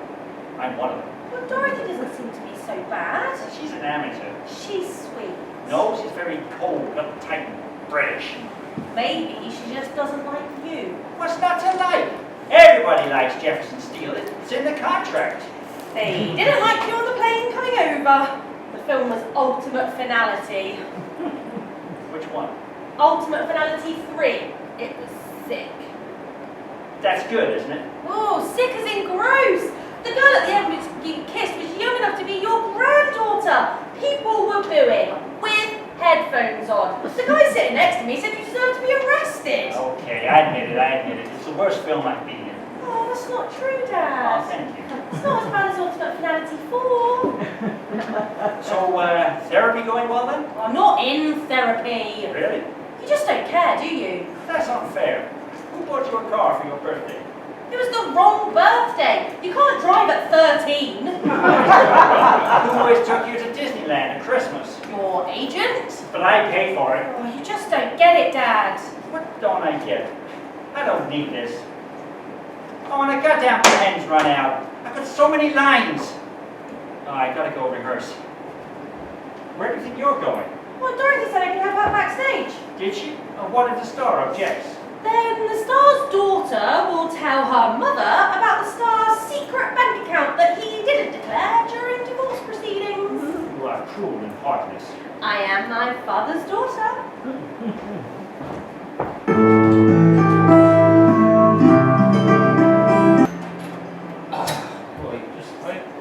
I'm one of them. but Dorothy doesn't seem to be so bad. She's an amateur. She's sweet. No, she's very cold, uptight, and British. Maybe she just doesn't like you. What's not to like? Everybody likes Jefferson Steel. It's in the contract. They didn't like you on the plane coming over. The film was Ultimate Finality. Which one? Ultimate Finality 3. It was sick. That's good, isn't it? Oh, sick as in gross. The girl at the end you kissed was young enough to be your granddaughter. People were booing with headphones on. The guy sitting next to me said you deserve to be arrested. Okay, I admit it. It's the worst film I've been in. Oh, that's not true, Oh, Dad. thank you. It's not as bad as Ultimate Finality 4. So, therapy going well then? I'm not in therapy. Really? You just don't care, do you? That's unfair. Who bought you a car for your birthday? It was the wrong birthday. You can't drive at 13. Who always took you to Disneyland at Christmas? Your agent? But I pay for it. Oh, you just don't get it, Dad. What don't I get? I don't need this. Oh, and I goddamn pen's run out. I've got so many lines. Oh, I gotta go rehearse. Where do you think you're going? Well, Dorothy said I could have her backstage. Did she? Oh, what if the star objects? Then the star's daughter will tell her mother about the star's secret bank account that he didn't declare during divorce proceedings. You are cruel and heartless. I am my father's daughter.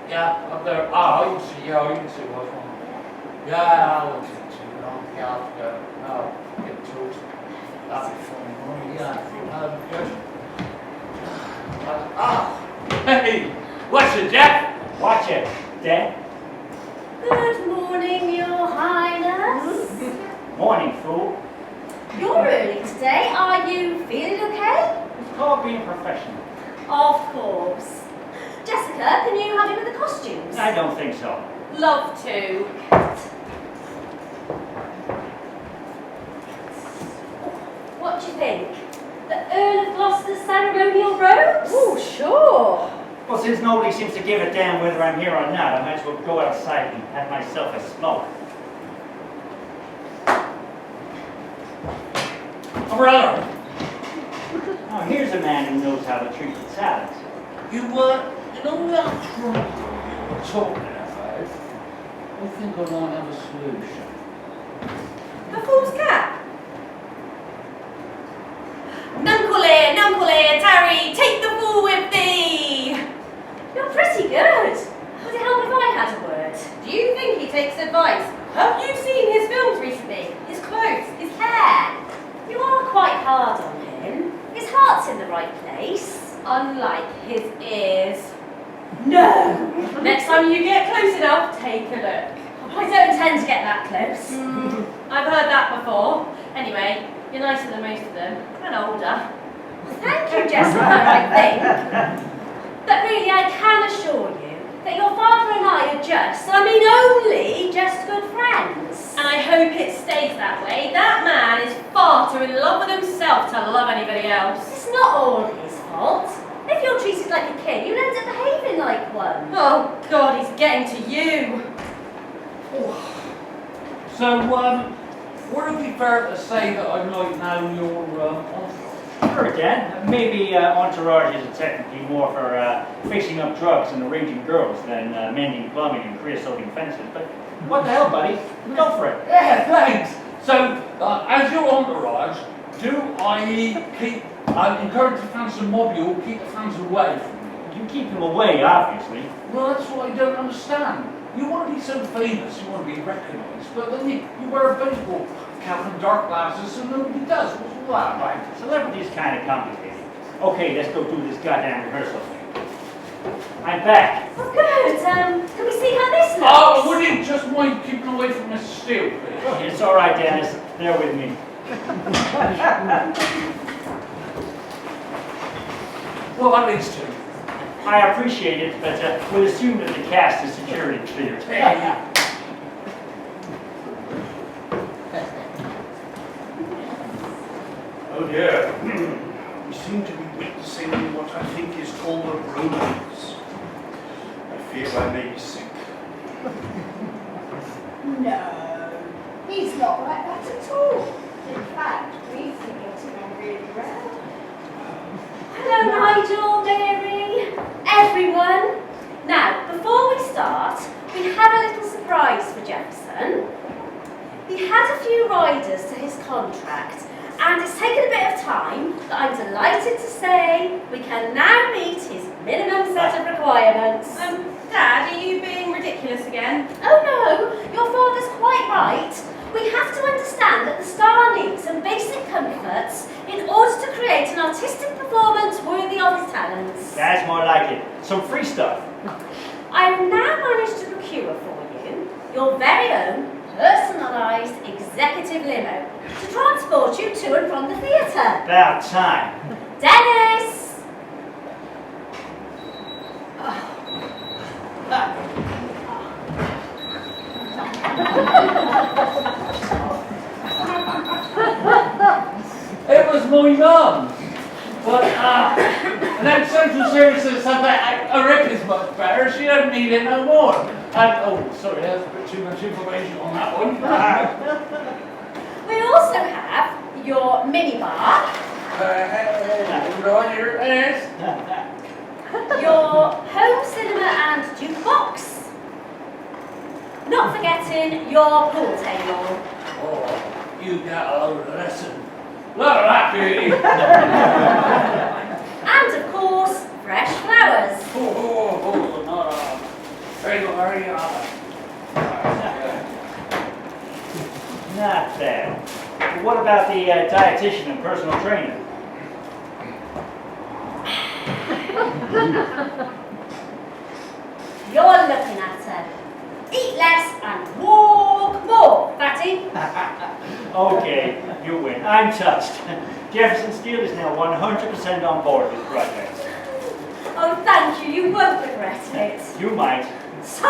Yeah, up there. Ah, you can see what's wrong. Yeah, I won't take too long. Yeah, I'll go. I'll get to it. That'll be fun. Yeah, good. Hey, what's it, Jack? Watch it, Dad. Good morning, Your Highness. Morning, fool. You're early today. Are you feeling okay? It's called being professional. Of course. Jessica, can you help me with the costumes? I don't think so. Love to. What do you think? The Earl of Gloucester's ceremonial robes? Oh, sure. Well, since nobody seems to give a damn whether I'm here or not, I might as well go outside and have myself a smoke. Brother, Oh, here's a man who knows how to treat the salads. you know that trouble you were talking about? I think I might have a solution. The fool's cap. Nuncle Lear, tarry, take the fool with thee. You're pretty good. Would it help if I had a word? Do you think he takes advice? Have you seen his films recently? His clothes, his hair. You are quite hard on him. His heart's in the right place. Unlike his ears. No! Next time you get close enough, take a look. I don't intend to get that close. I've heard that before. Anyway, you're nicer than most of them, and older. Thank you, Jessica, I think. But really, I can assure you that your father and I are just, I mean only, just good friends. And I hope it stays that way. That man is far too in love with himself to love anybody else. It's not all his fault. If you're treated like a kid, you'll end up behaving like one. Oh God, he's getting to you. So, would it be fair to say that I might know your entourage? Sure, Dad. Maybe entourage is technically more for fixing up drugs and arranging girls than mending plumbing and creosoting fences. But what the hell, buddy? Go for it. Yeah, thanks. So, as your entourage, do I encourage the fans to mob you or keep the fans away from you? You keep them away, obviously. Well, that's what I don't understand. You want to be so famous, you want to be recognised, but then you wear a baseball cap and dark glasses and nobody does. What's all that about? Right. Celebrity's kind of complicated. Okay, let's go do this goddamn rehearsal. I'm back. Oh, good. Can we see how this looks? Oh, would you just mind keeping away from Mr. Steele, please? It's all right, Dennis. Bear with me. Well, at least two. I appreciate it, but we'll assume that the cast is security cleared. Oh dear. We seem to be witnessing what I think is called a romance. I fear I may be sick. No, he's not like that at all. In fact, we think getting on really well. Hello, Nigel, Mary, everyone. Now, before we start, we have a little surprise for Jefferson. He had a few riders to his contract, and it's taken a bit of time, but I'm delighted to say we can now meet his minimum set of requirements. Dad, are you being ridiculous again? Oh no, your father's quite right. We have to understand that the star needs some basic comforts in order to create an artistic performance worthy of his talents. That's more like it. Some free stuff. I've now managed to procure for you your very own personalised executive limo to transport you to and from the theatre. About time. Dennis! It was my mum. But then Central Services said that a rip is much better. She don't need it no more. And, oh, sorry, there's a bit too much information on that one. We also have your minibar, Right here it is. your home cinema and jukebox, not forgetting your pool table. Oh, you got a load of lesson. Look at that beauty. And of course, fresh flowers. Not bad. What about the dietitian and personal trainer? You're looking at her. Eat less and walk more, Fatty. Okay, you win. I'm touched. Jefferson Steele is now 100% on board with project. Oh, thank you. You won't regret it. You might. So,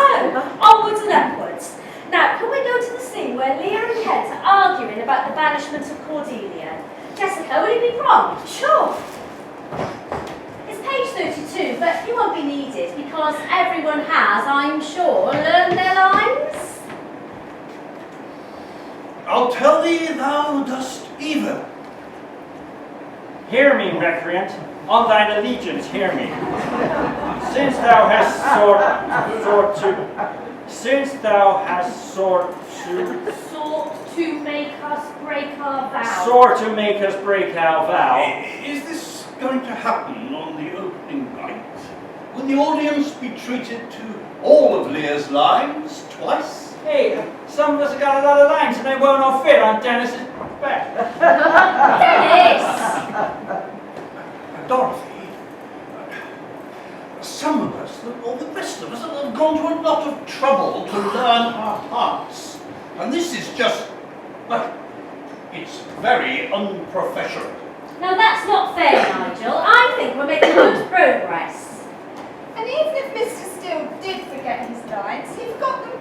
onwards and upwards. Now, can we go to the scene where Lear and Kent are arguing about the banishment of Cordelia? Jessica, will you be prompt? Sure. It's page 32, but you won't be needed because everyone has, I'm sure, learned their lines. I'll tell thee thou dost even. Hear me, recreant. On thine allegiance, hear me. Since thou hast sought To make us break our vow. Sought to make us break our vow. Is this going to happen on the opening night? Will the audience be treated to all of Lear's lines twice? Hey, some of us have got a lot of lines and they won't all fit on Dennis's back. Dennis! Dorothy, some of us, or the rest of us, have gone to a lot of trouble to learn our parts. And this is just, well, it's very unprofessional. Now that's not fair, Nigel. I think we're making good progress. And even if Mr. Steele did forget his lines, he forgot them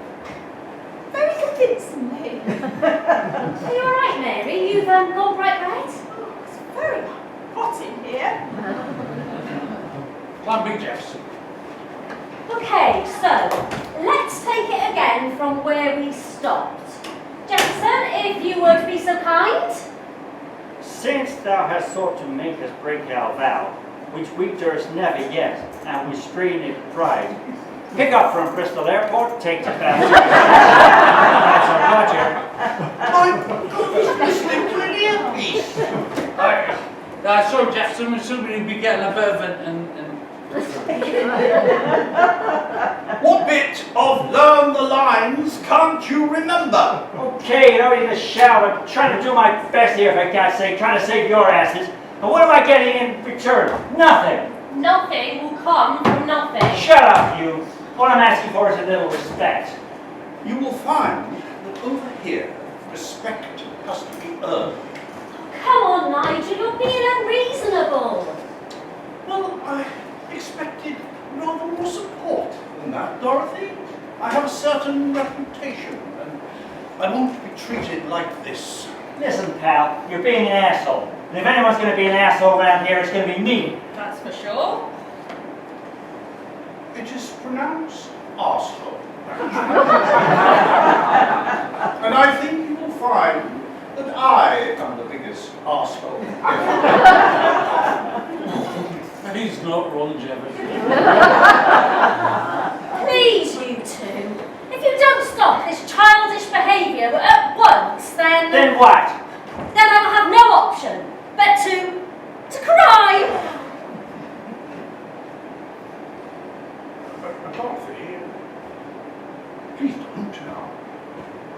very convincingly. Are you alright, Mary? You've gone bright red? Oh, it's very hot in here. Plan B, Jefferson. Okay, so let's take it again from where we stopped. Jefferson, if you would be so kind. Since thou hast sought to make us break our vow, which we durst never yet, and we strain it with pride. Pick up from Bristol Airport, take to Bath. That's our Roger. My God, he's listening to an earpiece. So Jefferson, we'll soon be getting a bit of an What bit of learn the lines can't you remember? Okay, don't need to shout. I'm trying to do my best here, for God's sake, trying to save your asses. And what am I getting in return? Nothing. Nothing will come from nothing. Shut up, you. What I'm asking for is a little respect. You will find that over here, respect has to be earned. Come on, Nigel, you're being unreasonable. Well, I expected certain reputation, and I want to be treated like this. Listen, pal, you're being an asshole. And if anyone's going to be an asshole around here, it's going to be me. That's for sure. It is pronounced arsehole. And I think you will find that I am the biggest arsehole ever. He's not wrong, Jeffy. Please, you two. If you don't stop this childish behaviour at once, then... Then what? Then I will have no option but to cry. Dorothy, please don't now.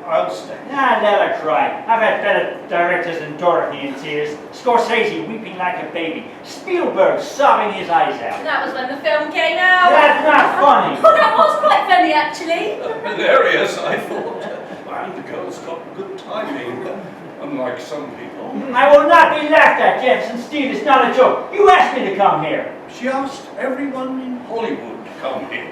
I'll stay. Nah, let her cry. I've had better directors than Dorothy in tears. Scorsese weeping like a baby. Spielberg sobbing his eyes out. That was when the film came out. That's not funny. Oh, that was quite funny, actually. Hilarious, I thought. And the girls got good timing, unlike some people. I will not be laughed at, Jefferson Steve. It's not a joke. You asked me to come here. She asked everyone in Hollywood to come here.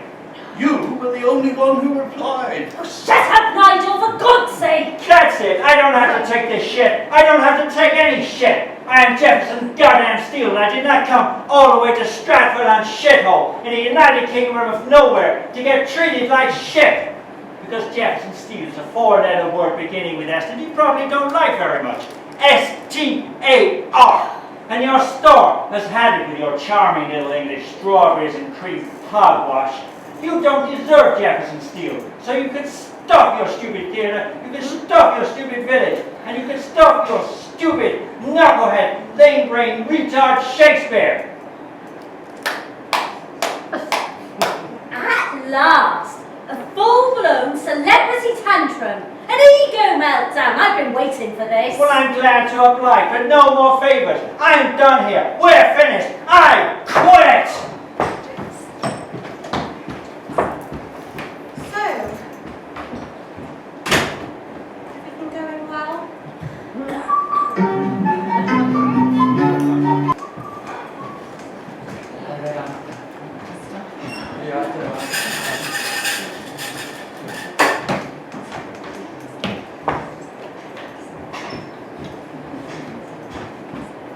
You were the only one who replied. Oh, shut up, Nigel, for God's sake. That's it. I don't have to take this shit. I don't have to take any shit. I am Jefferson goddamn Steele, and I did not come all the way to Stratford on shithole in the United Kingdom of nowhere to get treated like shit. Because Jefferson Steele is a four-letter word beginning with S that you probably don't like very much. S-T-A-R. And your store has had it with your charming little English strawberries and cream hogwash. You don't deserve Jefferson Steele, so you can stop your stupid theatre, you can stop your stupid village, and you can stop your stupid, knucklehead, lame-brained, retard Shakespeare. At last, a full-blown celebrity tantrum. An ego meltdown. I've been waiting for this. Well, I'm glad to oblige, but no more favors. I'm done here. We're finished. I quit!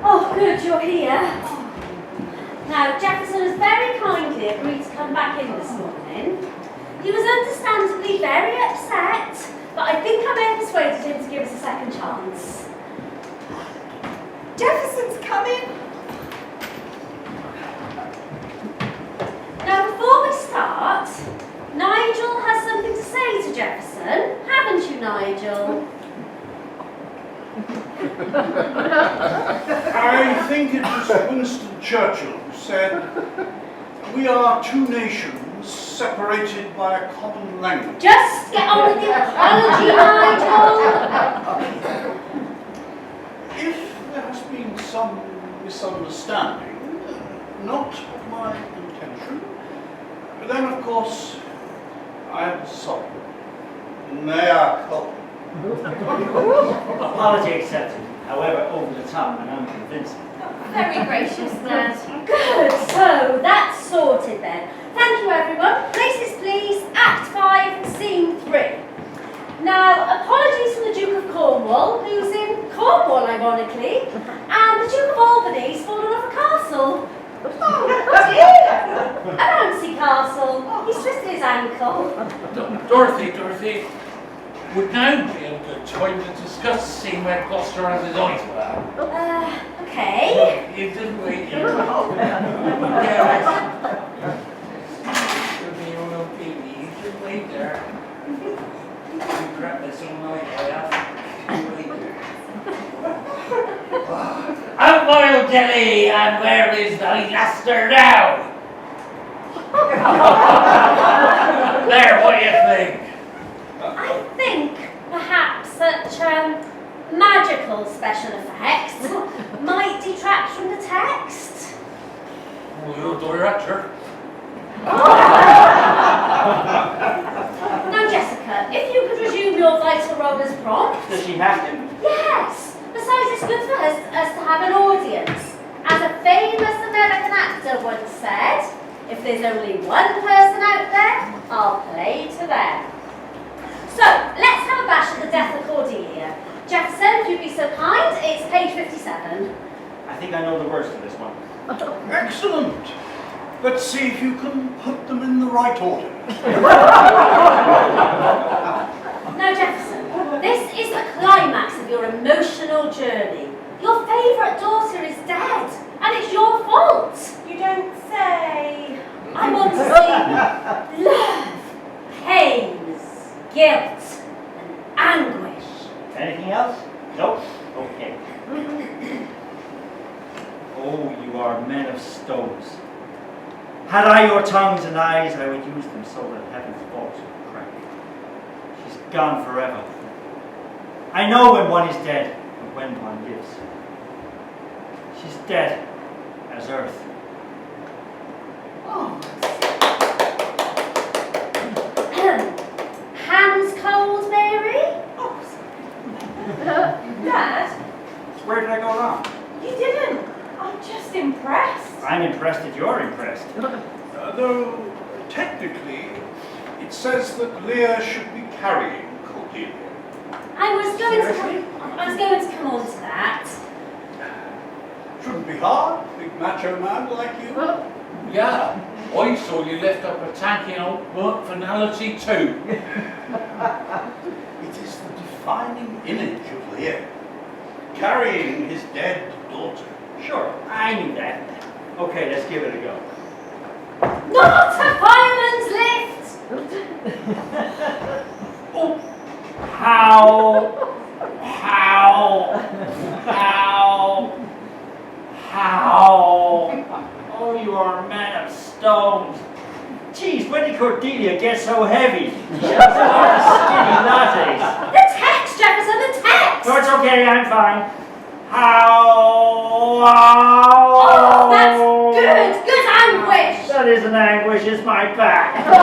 Oh, good, you're here. Now, Jefferson has very kindly agreed to come back in this morning. He was understandably very upset, but I think I may have persuaded him to give us a second chance. Jefferson's coming. Now, before we start, Nigel has something to say to Jefferson, haven't you, Nigel? I think it was Winston Churchill who said, "We are two nations separated by a common language." Just get on with the apology, Nigel. If there has been some misunderstanding, not of my intention, then of course I am sorry. Mea culpa. Apology accepted, however over the top and unconvincing. Very gracious, Dad. Good, so that's sorted then. Thank you, everyone. Places, please. Act 5, Scene 3. Now, apologies from the Duke of Cornwall, who's in Cornwall, ironically, and the Duke of Albany's fallen off a castle. Oh, dear. A bouncy castle. He's twisted his ankle. Dorothy, would now be a good time to discuss the scene where Gloucester has his eyes put out. Okay. You didn't wait. You should wait there. You crap this all night, wait there. Out Royal Jelly, and where is the Gloucester now? There, what do you think? I think perhaps such magical special effects might detract from the text. Well, you're the director. Now, Jessica, if you could resume your vital role as prompt. Does she have to? Yes. Besides, it's good for us to have an audience. As a famous American actor once said, if there's only one person out there, I'll play to them. So, let's have a bash at the death of Cordelia. Jefferson, if you'd be so kind, it's page 57. I think I know the worst of this one. Excellent. Let's see if you can put them in the right order. Now, Jefferson, this is the climax of your emotional journey. Your favourite daughter is dead, and it's your fault. You don't say. I want to see love, pains, guilt, and anguish. Anything else? Nope. Okay. Oh, you are men of stones. Had I your tongues and eyes, I would use them so that heaven's bolts would crack. She's gone forever. I know when one is dead and when one lives. She's dead as earth. Oh. Hands cold, Mary? Oh, Dad, Where did I go wrong? you didn't. I'm just impressed. I'm impressed that you're impressed. Though, technically, it says that Lear should be carrying Cordelia. I was going to come on to that. Shouldn't be hard, big macho man like you. Yeah, I saw you lift up a tanky old finality too. It is the defining image of Lear, carrying his dead daughter. Sure, I knew that. Okay, let's give it a go. Not a fireman's lift! Oh. How? Oh, you are a man of stones. Geez, when did Cordelia get so heavy? She was like skinny lattes. The text, Jefferson, the text! No, it's okay, I'm fine. How? Oh, that's good anguish! That isn't anguish, it's my back. Oh,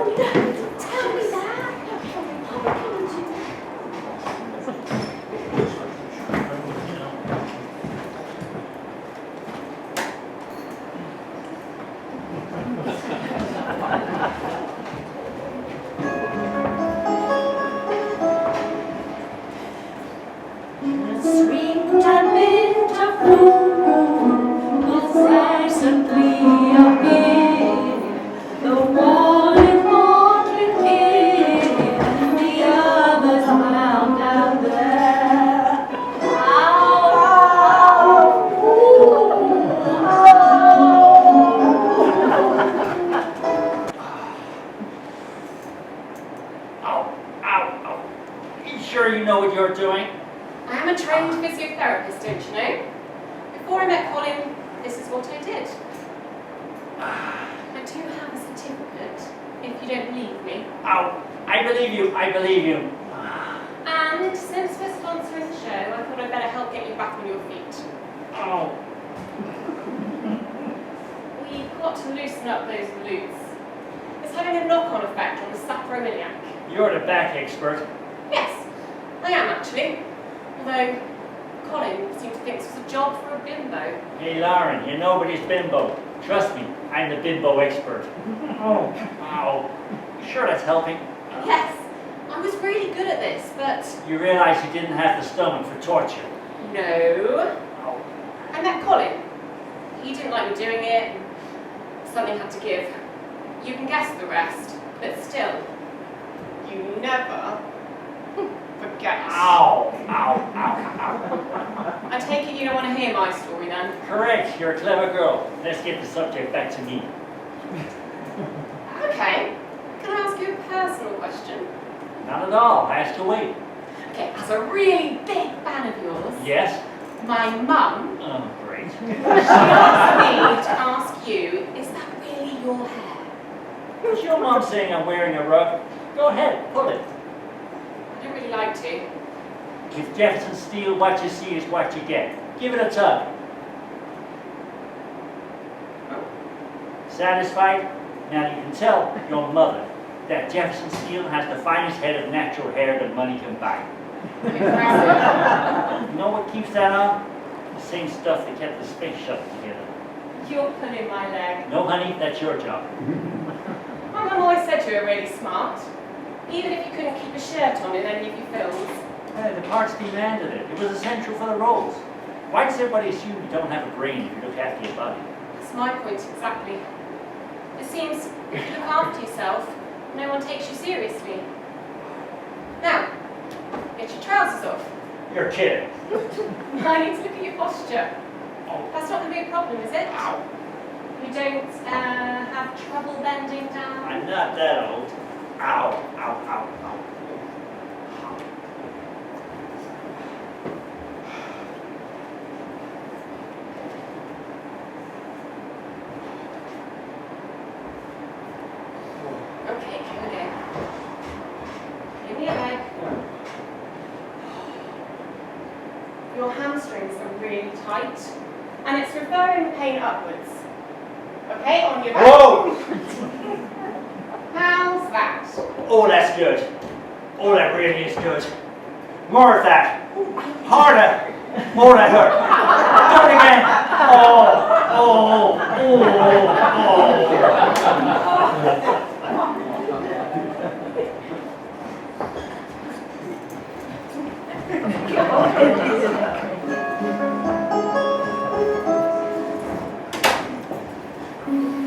no, don't tell me that. Swinged amid a room, was absently appeared. The one in wandering here, the others found out there. Ow, ow. You sure you know what you're doing? I am a trained physiotherapist, don't you know? Before I met Colin, this is what I did. I do have a certificate, if you don't believe me. Ow, I believe you. And since we're sponsoring the show, I thought I'd better help get you back on your feet. Oh. We've got to loosen up those glutes. It's having a knock-on effect on the sacroiliac. You're the back expert. Yes, I am actually. Although, Colin seemed to think this was a job for a bimbo. Hey, Lauren, you're nobody's bimbo. Trust me, I'm the bimbo expert. Oh, ow. You sure that's helping? Yes, I was really good at this, but You realize you didn't have the stomach for torture. no. Ow. I met Colin. He didn't like me doing it, and something had to give. You can guess the rest, but still, you never forget. Ow. I take it you don't want to hear my story then? Correct, you're a clever girl. Let's get the subject back to me. Okay. Can I ask you a personal question? Not at all, ask away. Okay, as a really big fan of yours, Yes? my mum, Oh, great. she asked me to ask you, is that really your hair? Was your mom saying I'm wearing a rug? Go ahead, pull it. I don't really like to. With Jefferson Steel, what you see is what you get. Give it a tug. Satisfied? Now you can tell your mother that Jefferson Steel has the finest head of natural hair that money can buy. Impressive. You know what keeps that on? The same stuff that kept the space shuttle together. You're pulling my leg. No, honey, that's your job. My mum always said you were really smart, even if you couldn't keep a shirt on in any of your films. The parts demanded it. It was essential for the roles. Why does everybody assume you don't have a brain if you look after your body? That's my point exactly. It seems if you look after yourself, no one takes you seriously. Now, get your trousers off. You're kidding. I need to look at your posture. Oh. That's not going to be a problem, is it? Ow. You don't have trouble bending down? I'm not that old. Ow, ow, ow, ow. Okay, here we go. Give me a leg. Your hamstrings are really tight, and it's referring the pain upwards. Okay, on your back. Whoa! How's that? Oh, that's good. Oh, that really is good. More of that. Harder. More that hurt. Do it again.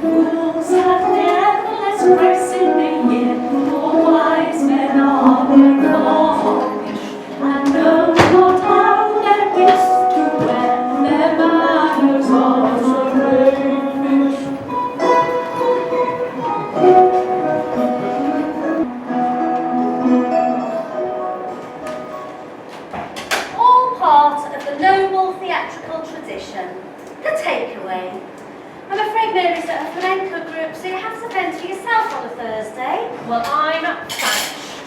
Fools have never less grace in the year, for wise men are admonished, and know not how their gifts to wear, their manners are so rakish. All part of the noble theatrical tradition. The takeaway. I'm afraid Mary's at a flamenco group, so you have to fend for yourself on a Thursday. Well, I'm famished.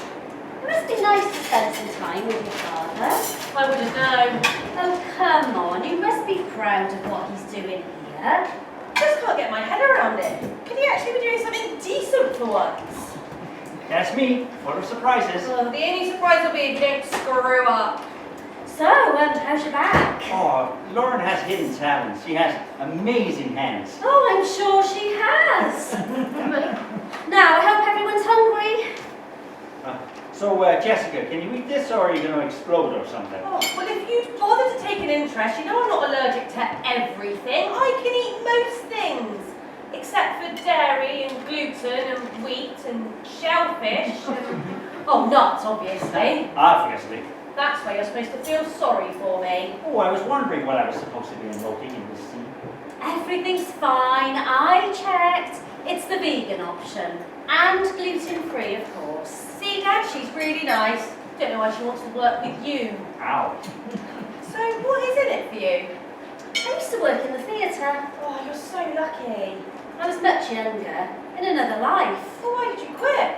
It must be nice to spend some time with your father. I wouldn't know. Oh, come on, you must be proud of what he's doing here. Just can't get my head around it. Can he actually be doing something decent for once? That's me, full of surprises. Well, the only surprise will be if you don't screw up. So, how's your back? Oh, Lauren has hidden talents. She has amazing hands. Oh, I'm sure she has. Now, I hope everyone's hungry. So, Jessica, can you eat this or are you going to explode or something? Oh, well, if you'd bother to take an interest, you know I'm not allergic to everything. I can eat most things, except for dairy and gluten and wheat and shellfish and... oh, nuts, obviously. Obviously. That's why you're supposed to feel sorry for me. Oh, I was wondering what I was supposed to be invoking in this scene. Everything's fine. I checked. It's the vegan option. And gluten-free, of course. See, Dad, she's really nice. Don't know why she wants to work with you. Ow. So, what is in it for you? I used to work in the theatre. Oh, you're so lucky. I was much younger, in another life. Well, why did you quit?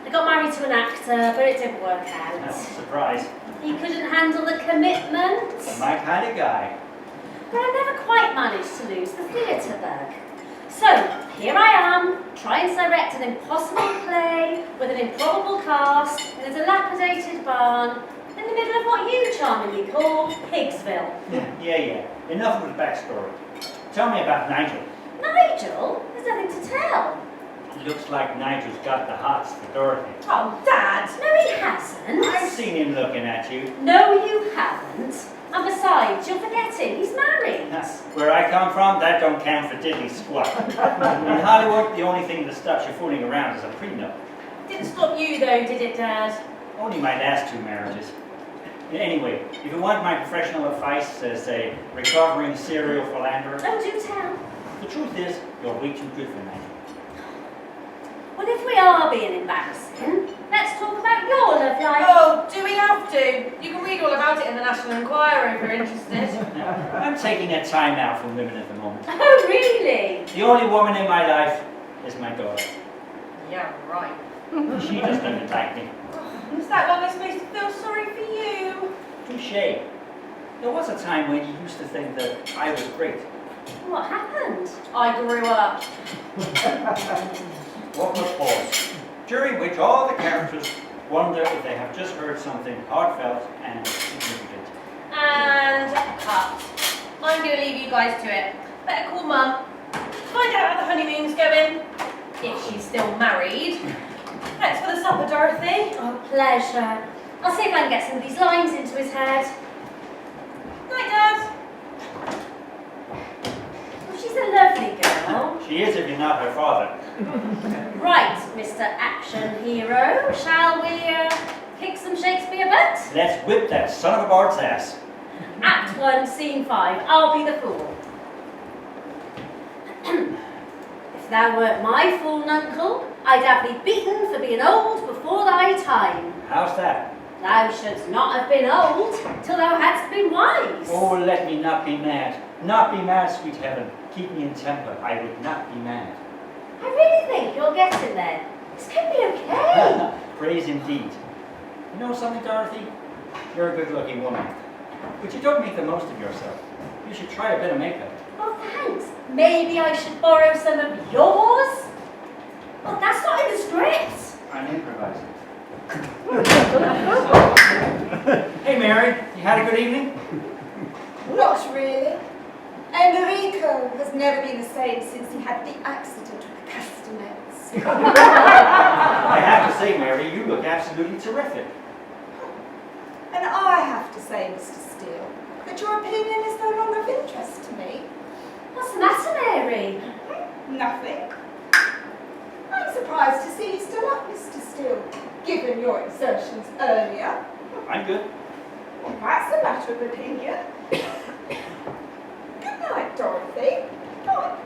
I got married to an actor, but it didn't work out. That's a surprise. He couldn't handle the commitment. My kind of guy. But I never quite managed to lose the theatre bug. So, here I am, trying to direct an impossible play with an improbable cast in a dilapidated barn in the middle of what you charmingly call Pigsville. Yeah. Enough of the backstory. Tell me about Nigel. Nigel? There's nothing to tell. Looks like Nigel's got the hots for Dorothy. Oh, Dad! No, he hasn't. I've seen him looking at you. No, you haven't. And besides, you're forgetting, he's married. Where I come from, that don't count for diddly squat. In Hollywood, the only thing that stops you fooling around is a prenup. Didn't stop you though, did it, Dad? Only my last 2 marriages. Anyway, if you want my professional advice as a recovering serial philanderer, Oh, do tell. the truth is, you're way too good for Nigel. Well, if we are being embarrassing, let's talk about your love life. Oh, do we have to? You can read all about it in the National Enquirer if you're interested. I'm taking a time out from women at the moment. Oh, really? The only woman in my life is my daughter. Yeah, right. She doesn't even like me. Is that why we're supposed to feel sorry for you? Touché. There was a time when you used to think that I was great. What happened? I grew up. Awkward pause, during which all the characters wonder if they have just heard something heartfelt and significant. And cut. I'm going to leave you guys to it. Better call Mum. Find out how the honeymoon's going. If she's still married. Thanks for the supper, Dorothy. Oh, pleasure. I'll see if I can get some of these lines into his head. Night, Dad. Oh, she's a lovely girl. She is if you're not her father. Right, Mr. Action Hero, shall we kick some Shakespeare butt? Let's whip that son of a Bart's ass. Act 1, Scene 5, I'll be the fool. If thou wert my fool, nuncle, I'd have thee beaten for being old before thy time. How's that? Thou shouldst not have been old till thou hadst been wise. Oh, let me not be mad. Not be mad, sweet heaven. Keep me in temper. I would not be mad. I really think you're getting there. This could be okay. Praise indeed. You know something, Dorothy? You're a good-looking woman. But you don't make the most of yourself. You should try a bit of makeup. Oh, thanks. Maybe I should borrow some of yours? Well, that's not in the script. I'm improvising. Hey, Mary. You had a good evening? Not really. Enrico has never been the same since he had the accident with the castanets. I have to say, Mary, you look absolutely terrific. And I have to say, Mr. Steele, that your opinion is no longer of interest to me. What's the matter, Mary? Nothing. I'm surprised to see you still up, Mr. Steele, given your exertions earlier. I'm good. That's a matter of opinion. Good night, Dorothy. Bye.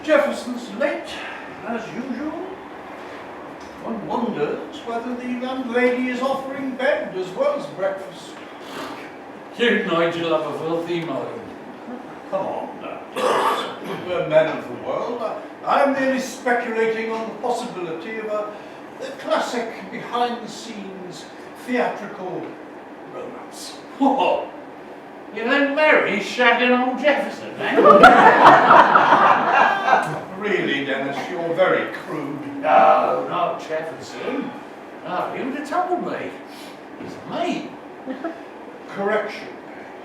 Jefferson's late, as usual. One wonders whether the landlady is offering bed as well as breakfast. You, Nigel, have a filthy mind. Come on now. We're men of the world. I'm merely speculating on the possibility of a classic behind-the-scenes theatrical romance. What? You then Mary shagging old Jefferson, eh? Really, Dennis, you're very crude. No, not Jefferson. No, he would have told me. He's a mate. Correction,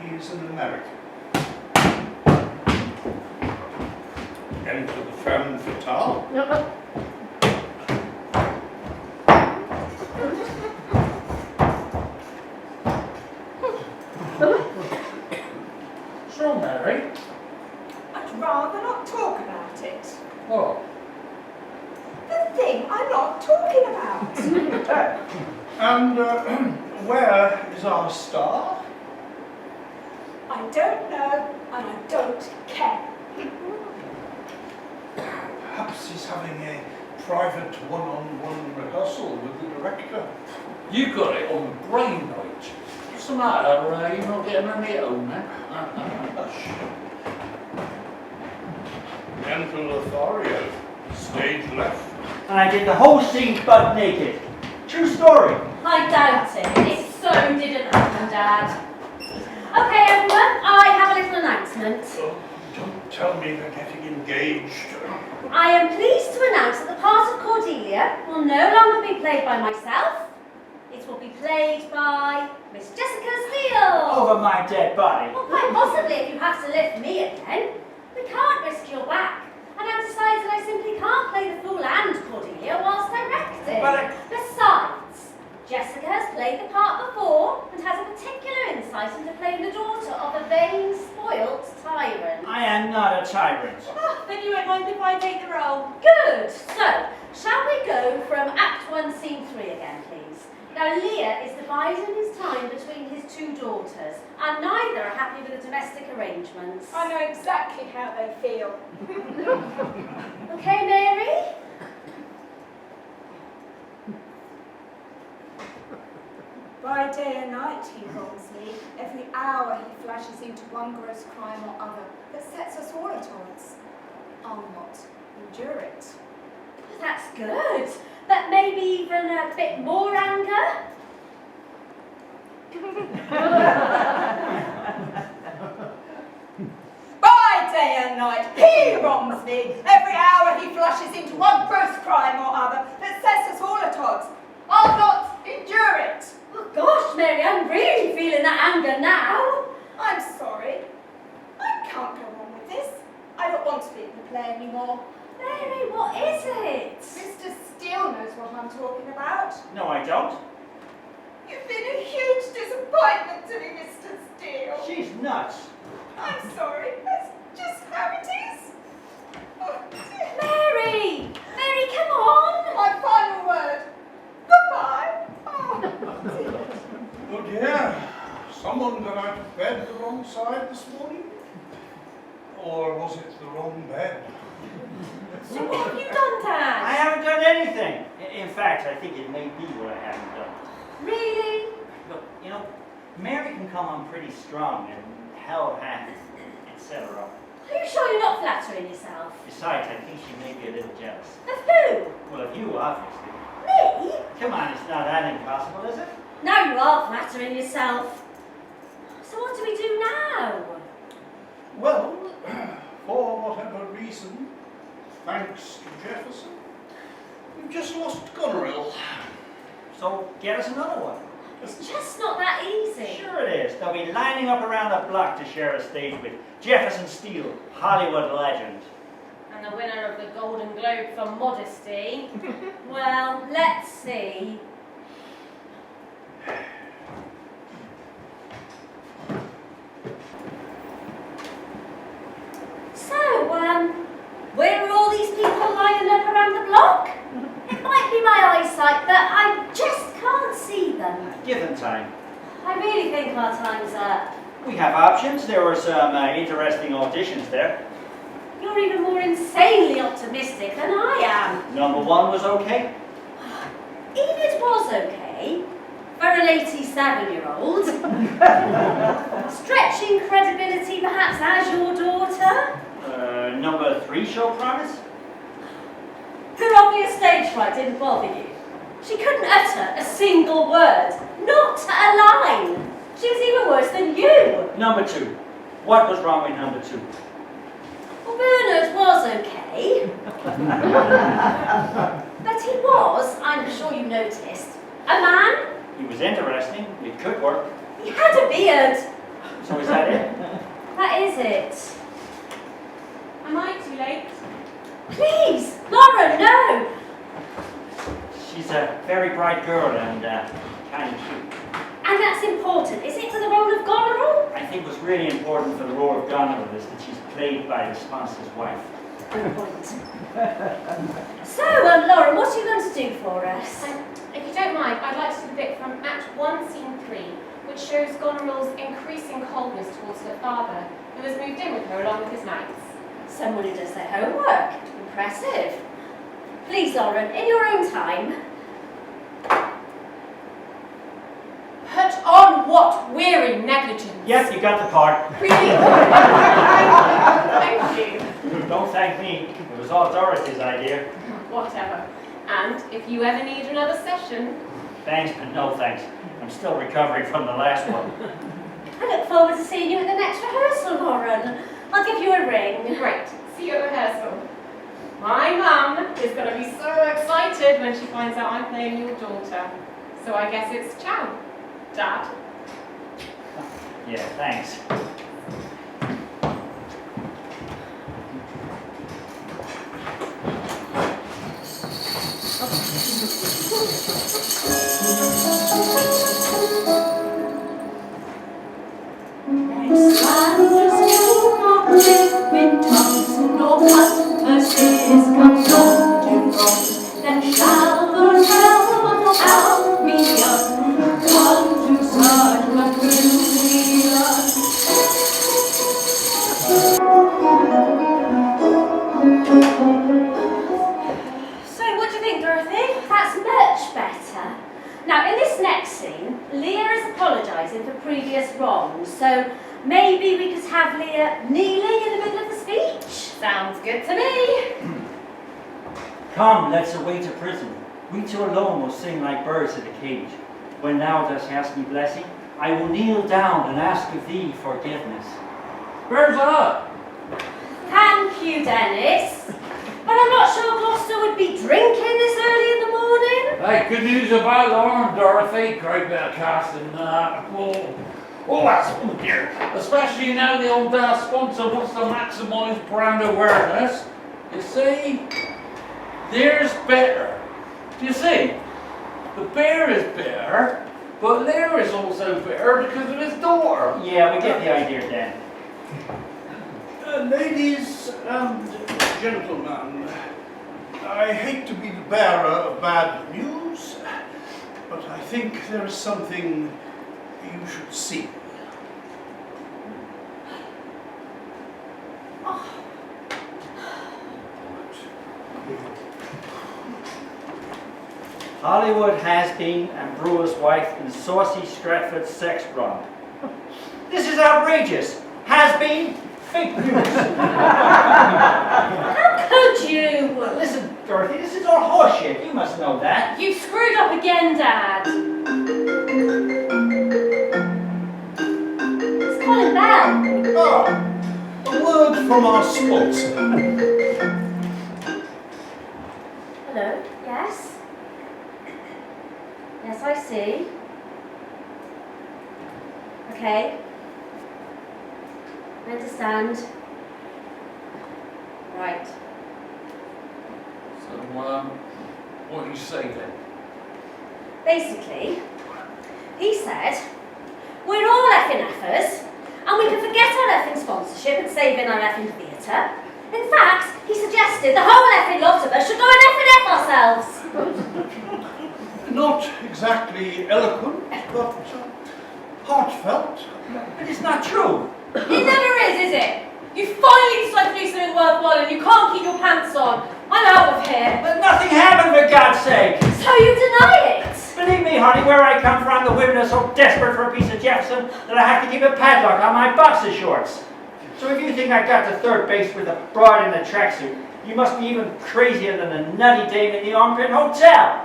he's an American. Enter the femme fatale. What's wrong, Mary? I'd rather not talk about it. What? The thing I'm not talking about. And where is our star? I don't know, and I don't care. Perhaps he's having a private one-on-one rehearsal with the director. You got it on the brain, Nigel. What's the matter? You're not getting any at home, man? Hush. Enter Lothario, stage left. And I did the whole scene butt naked. True story. I doubt it. It so didn't happen, Dad. Okay, everyone, I have a little announcement. Oh, don't tell me they're getting engaged. I am pleased to announce that the part of Cordelia will no longer be played by myself. It will be played by Miss Jessica Steele. Over my dead body. Well, quite possibly if you have to lift me again. We can't risk your back. And I've decided I simply can't play the fool and Cordelia whilst directing. Besides, Jessica has played the part before and has a particular insight into playing the daughter of a vain, spoilt tyrant. I am not a tyrant. Oh, then you won't mind if I take the role. Good. So, Shall we go from Act 1, Scene 3 again, please? Now, Lear is dividing his time between his two daughters, and neither are happy with the domestic arrangements. I know exactly how they feel. Okay, Mary? By day and night he wrongs me. Every hour he flashes into one gross crime or other that sets us all at odds. I'll not endure it. Well, that's good. But maybe even a bit more anger? By day and night he wrongs me. Every hour he flashes into one gross crime or other that sets us all at odds. I'll not endure it. Oh gosh, Mary, I'm really feeling that anger now. I'm sorry. I can't go on with this. I don't want to be in the play anymore. Mary, what is it? Mr. Steele knows what I'm talking about. No, I don't. You've been a huge disappointment to me, Mr. Steele. She's nuts. I'm sorry. That's just how it is. Oh, dear. Mary! Mary, come on! My final word. Goodbye. Oh, dear. Oh dear, someone got out of bed the wrong side this morning? Or was it the wrong bed? So what have you done, Dad? I haven't done anything. In fact, I think it may be what I haven't done. Really? Look, you know, Mary can come on pretty strong and hell hath, etc. Are you sure you're not flattering yourself? Besides, I think she may be a little jealous. Of who? Well, of you, obviously. Me? Come on, it's not that impossible, is it? Now you are flattering yourself. So what do we do now? Well, for whatever reason, thanks to Jefferson, we've just lost Goneril. So, get us another one. It's just not that easy. Sure it is. They'll be lining up around the block to share a stage with Jefferson Steele, Hollywood legend. And the winner of the Golden Globe for modesty. Well, let's see. So, where are all these people lining up around the block? It might be my eyesight, but I just can't see them. Give them time. I really think our time's up. We have options. There were some interesting auditions there. You're even more insanely optimistic than I am. Number one was okay. Enid was okay for an 87-year-old. Stretching credibility perhaps as your daughter. Number three showed promise. Her obvious stage fright didn't bother you. She couldn't utter a single word, not a line. She was even worse than you. Number two. What was wrong with number two? Well, Bernard was okay. But he was, I'm sure you noticed, a man. He was interesting. It could work. He had a beard. So is that it? That is it. Am I too late? Please, Laura, no. She's a very bright girl and kind of cute. And that's important. Is it for the role of Goneril? I think what's really important for the role of Goneril is that she's played by the sponsor's wife. Good point. So, Laura, what are you going to do for us? If you don't mind, I'd like to do the bit from Act 1, Scene 3, which shows Goneril's increasing coldness towards her father, who has moved in with her along with his knights. Someone who does their homework. Impressive. Please, Lauren, in your own time. Put on what weary negligence. Yes, you got the part. Really? Thank you. Don't thank me. It was all Doris's idea. Whatever. And if you ever need another session... Thanks, but no thanks. I'm still recovering from the last one. I look forward to seeing you at the next rehearsal, Lauren. I'll give you a ring. Great. See you at rehearsal. My mum is going to be so excited when she finds out I'm playing your daughter. So I guess it's ciao, Dad. Yeah, thanks. Slanders do not live in tongues, nor cut as his comes on to wrongs. Then Now, in this next scene, Lear is apologising for previous wrongs, so maybe we could have Lear kneeling in the middle of the speech? Sounds good to me. Come, let's away to prison. We two alone will sing like birds in a cage. When thou dost ask me blessing, I will kneel down and ask of thee forgiveness. Where's that? Thank you, Dennis. But I'm not sure Gloucester would be drinking this early in the morning. Hey, good news about Lauren, Dorothy. Great bit of casting that. Oh, that's oh dear. Especially now the old sponsor wants to maximise brand awareness. You see, Lear's better. Do you see? The bear is bitter, but Lear is also bitter because of his daughter. Yeah, we get the idea, Dan. Ladies and gentlemen, I hate to be the bearer of bad news, but I think there is something you should see. Hollywood has been and brewer's wife in saucy Stratford sex romp. This is outrageous. Has been fake news. How could you? Listen, Dorothy, this is all horseshit. You must know that. You've screwed up again, Dad. It's Colin Bell. Ah, a word from our sponsor. Hello? Yes? Yes, I see. Okay. I understand. Right. So, what do you say then? Basically, he said, we're all effing effers, and we can forget our effing sponsorship and save in our effing theatre. In fact, he suggested the whole effing lot of us should go and effing F ourselves. Not exactly eloquent, but heartfelt. But it's not true. It never is it? You finally decide to do something worthwhile and you can't keep your pants on. I'm out of here. But nothing happened, for God's sake. So you deny it? Believe me, honey, where I come from, the women are so desperate for a piece of Jefferson that I have to keep a padlock on my boxer shorts. So if you think I got to third base with a broad in a tracksuit, you must be even crazier than a nutty dame in the Armpit Hotel.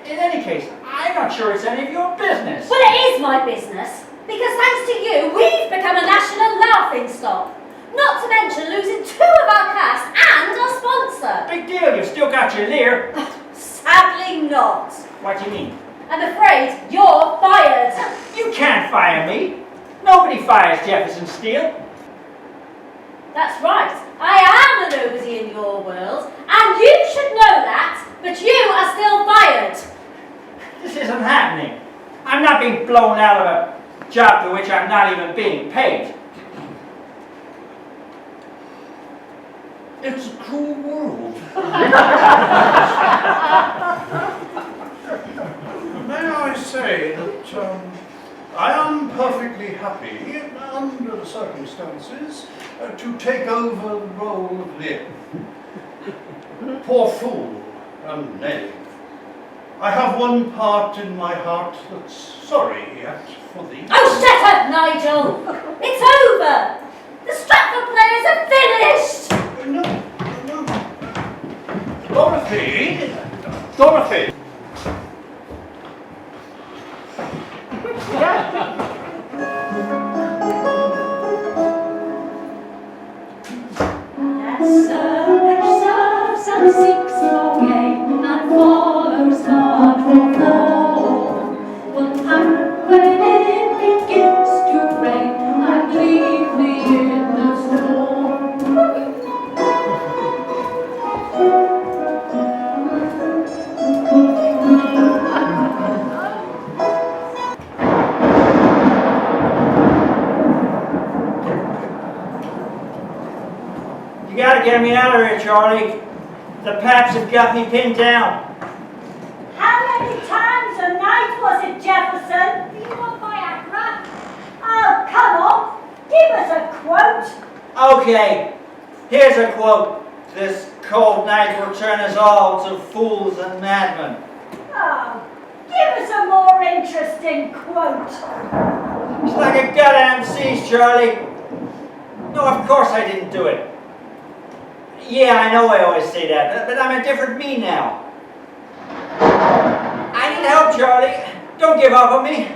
In any case, I'm not sure it's any of your business. Well, it is my business, because thanks to you, we've become a national laughing stock. Not to mention losing 2 of our cast and our sponsor. Big deal, you've still got your Lear. Sadly not. What do you mean? I'm afraid you're fired. You can't fire me. Nobody fires Jefferson Steel. That's right. I am a nobody in your world, and you should know that, but you are still fired. This isn't happening. I'm not being blown out of a job for which I'm not even being paid. It's a cruel world. May I say that I am perfectly happy, under the circumstances, to take over the role of Lear. Poor fool and knave. I have one part in my heart that's sorry yet for thee. Oh, shut up, Nigel. It's over. The Stratford Players are finished. No. Dorothy! Serves and seeks for gain and follows not for fall. Will happen when it begins to rain and leave me in the storm. You gotta get me out of here, Charlie. The Paps have got me pinned down. How many times a night was it, Jefferson? Do you want Viagra? Oh, come on. Give us a quote. Okay, here's a quote. This cold night will turn us all to fools and madmen. Oh, Give us a more interesting quote. It's like a goddamn cease, Charlie. No, of course I didn't do it. Yeah, I know I always say that, but I'm a different me now. I need help, Charlie. Don't give up on me.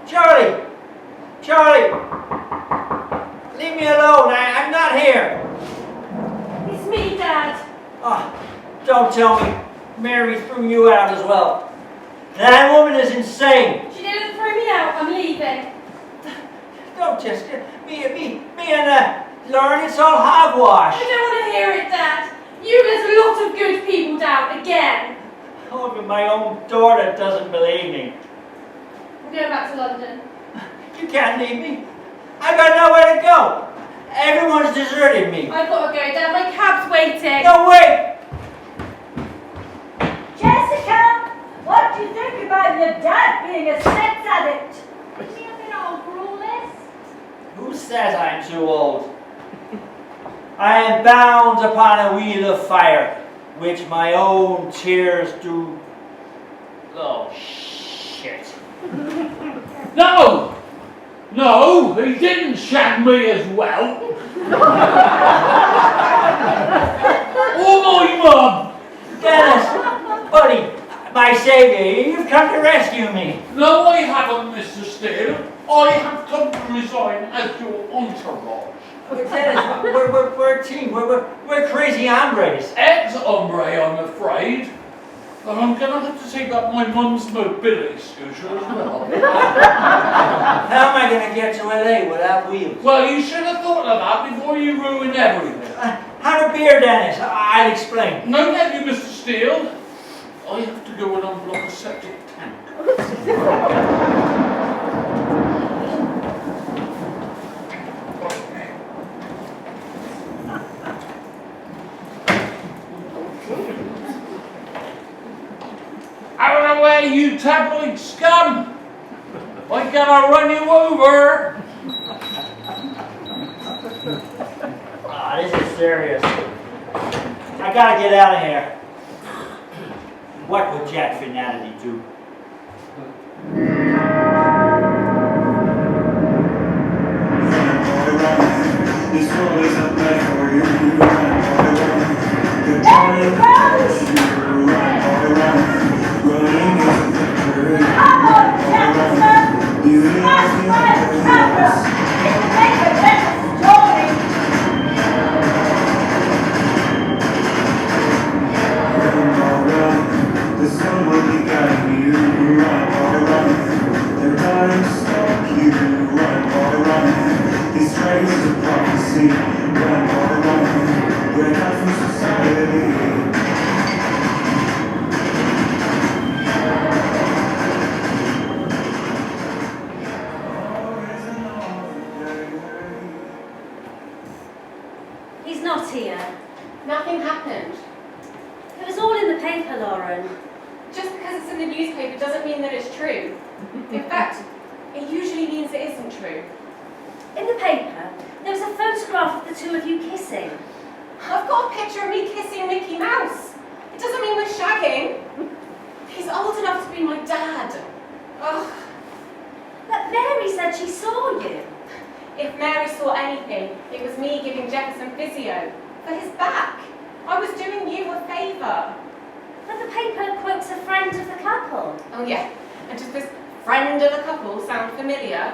Charlie! Charlie! Leave me alone. I'm not here. It's me, Dad. Oh, don't tell me Mary threw you out as well. That woman is insane. She didn't throw me out. I'm leaving. Don't just me and Lauren. It's all hogwash. I don't want to hear it, Dad. You let a lot of good people down again. Oh, but my own daughter doesn't believe me. I'm going back to London. You can't leave me. I've got nowhere to go. Everyone's deserted me. I've got to go, Dad. My cab's waiting. No, wait. Jessica, what do you think about your dad being a sex addict? Is he a bit old for all this? Who says I'm too old? I am bound upon a wheel of fire, which my own tears do. Oh, shit. No! No, he didn't shag me as well. Or my mum. Dennis, buddy, my savior, you've come to rescue me. No, I haven't, Mr. Steele. I have come to resign as your entourage. Dennis, we're a team. We're crazy hombres. Ex-hombre, I'm afraid. And I'm going to have to take up my mum's mobility scooter as well. How am I going to get to LA without wheels? Well, you should have thought of that before you ruined everything. Have a beer, Dennis. I'll explain. No, thank you, Mr. Steele. I have to go and unblock a septic tank. Out of the way, you tabloid scum! I'm gonna run you over! Ah, this is serious. I gotta get out of here. What would Jack Finality do? This world is not meant for you. The Johnny Rose. Running is a victory. Come on, Jefferson! Smash my camera! It'll make a better story! Run, the sun will be guiding you. Run, they're trying to stop you. Run, these trains of prophecy. Run, we're not from society. He's not here. Nothing happened. It was all in the paper, Lauren. Just because it's in the newspaper doesn't mean that it's true. In fact, it usually means it isn't true. In the paper, there was a photograph of the two of you kissing. I've got a picture of me kissing Mickey Mouse. It doesn't mean we're shagging. He's old enough to be my dad. Ugh. But Mary said she saw you. If Mary saw anything, it was me giving Jefferson physio for his back. I was doing you a favour. But the paper quotes a friend of the couple. Oh yeah, and does this friend of the couple sound familiar?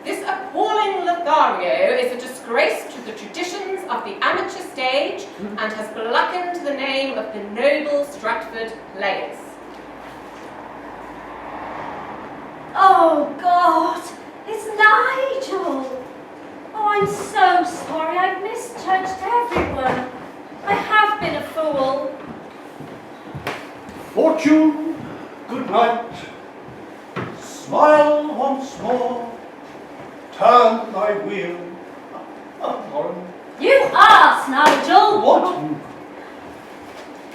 This appalling Lothario is a disgrace to the traditions of the amateur stage and has blackened the name of the noble Stratford Players. Oh, God! It's Nigel! Oh, I'm so sorry. I've misjudged everyone. I have been a fool. Fortune, good night. Smile once more. Turn thy wheel. Lauren. You arse, Nigel! What?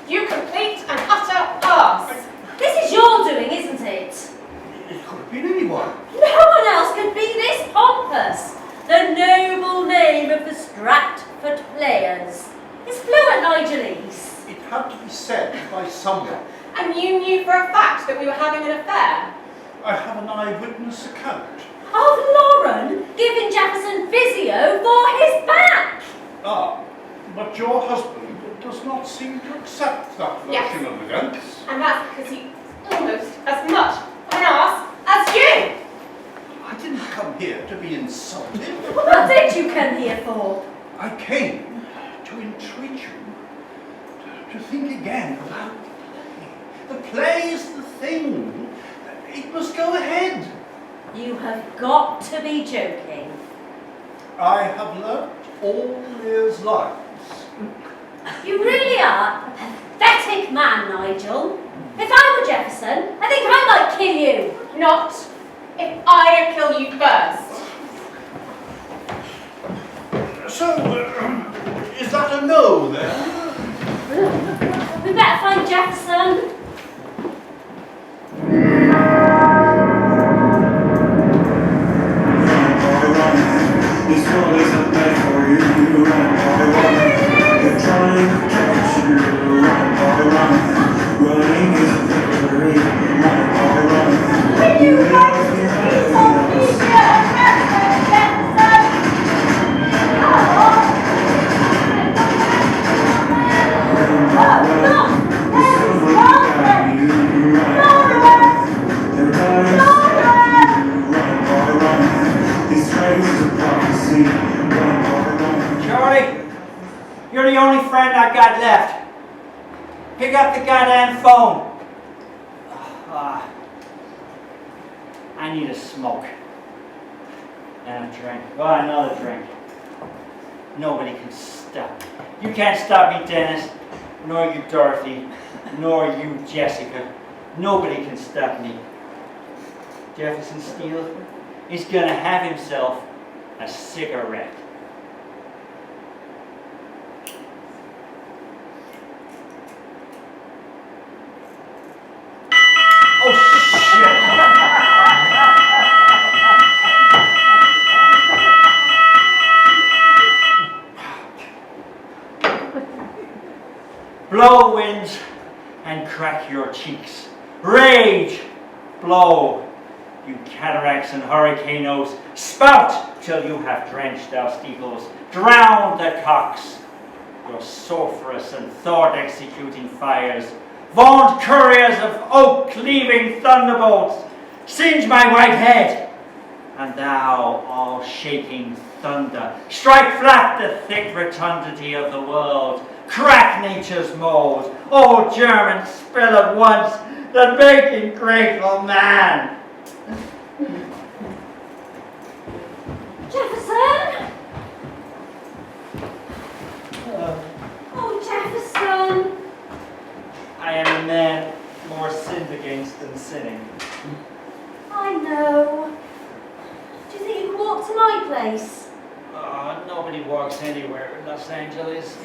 You complete and utter arse! This is your doing, isn't it? It could have been anyone. No one else could be this pompous. The noble name of the Stratford Players. It's fluent, Nigelese. It had to be said by someone. And you knew for a fact that we were having an affair? I have an eyewitness account. Of Lauren giving Jefferson physio for his back. Ah, but your husband does not seem to accept that version of events. And that's because he's almost as much of an arse as you. I didn't come here to be insulted. What did you come here for? I came to entreat you to think again about the play. The play is the thing. It must go ahead. You have got to be joking. I have learnt all Lear's lines. You really are a pathetic man, Nigel. If I were Jefferson, I think I might kill you. Not if I don't kill you first. So, is that a no then? We better find Jefferson. This world isn't meant for you. They're trying to catch you. Running is a victory. Will you guys please help me get arrested, Jefferson? Charlie, you're the only friend I got left. Pick up the goddamn phone. I need a smoke. And a drink. Oh, another drink. Nobody can stop me. You can't stop me, Dennis. Nor you, Dorothy. Nor you, Jessica. Nobody can stop me. Jefferson Steele is gonna have himself a cigarette. Oh, shit! Blow, winds, and crack your cheeks. Rage, blow, you cataracts and hurricanos. Spout till you have drenched our steeples. Drown the cocks, your sulphurous and thought-executing fires. Vaunt couriers of oak-cleaving thunderbolts. Singe my white head, and thou, all shaking thunder, strike flat the thick rotundity of the world. Crack nature's mold, old German spill at once, the bacon grateful man. Jefferson! Oh, Jefferson! I am a man more sinned against than sinning. I know. Do you think you can walk to my place? Nobody walks anywhere in Los Angeles.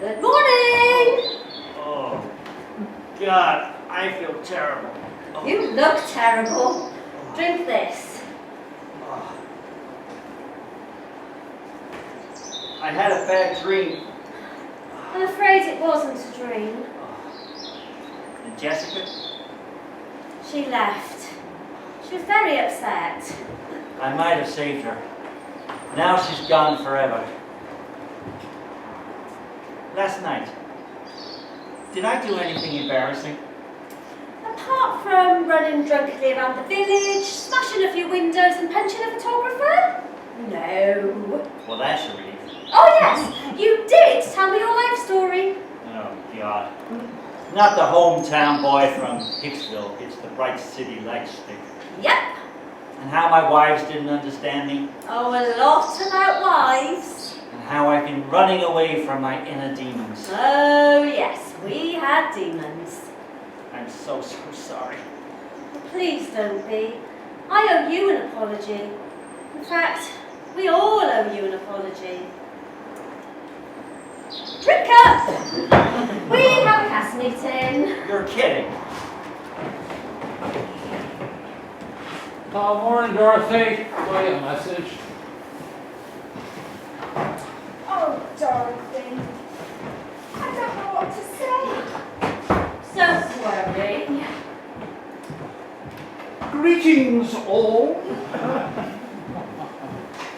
Good morning! Oh, God, I feel terrible. Oh. You look terrible. Drink this. Oh. I had a bad dream. I'm afraid it wasn't a dream. And Jessica? She left. She was very upset. I might have saved her. Now she's gone forever. Last night, did I do anything embarrassing? Apart from running drunkenly around the village, smashing a few windows and punching a photographer? No. Well, that's a relief. Oh yes, you did tell me your life story. Oh, God. Not the hometown boy from Hicksville. It's the bright city light stick. Yep. And how my wives didn't understand me. Oh, a lot about wives. And how I've been running away from my inner demons. Oh yes, we had demons. I'm so sorry. Please don't be. I owe you an apology. In fact, we all owe you an apology. Drink up! We have a cast meeting. You're kidding. Morning, Dorothy. Got your message. Oh, Dorothy. I don't know what to say. Don't worry. Greetings, all.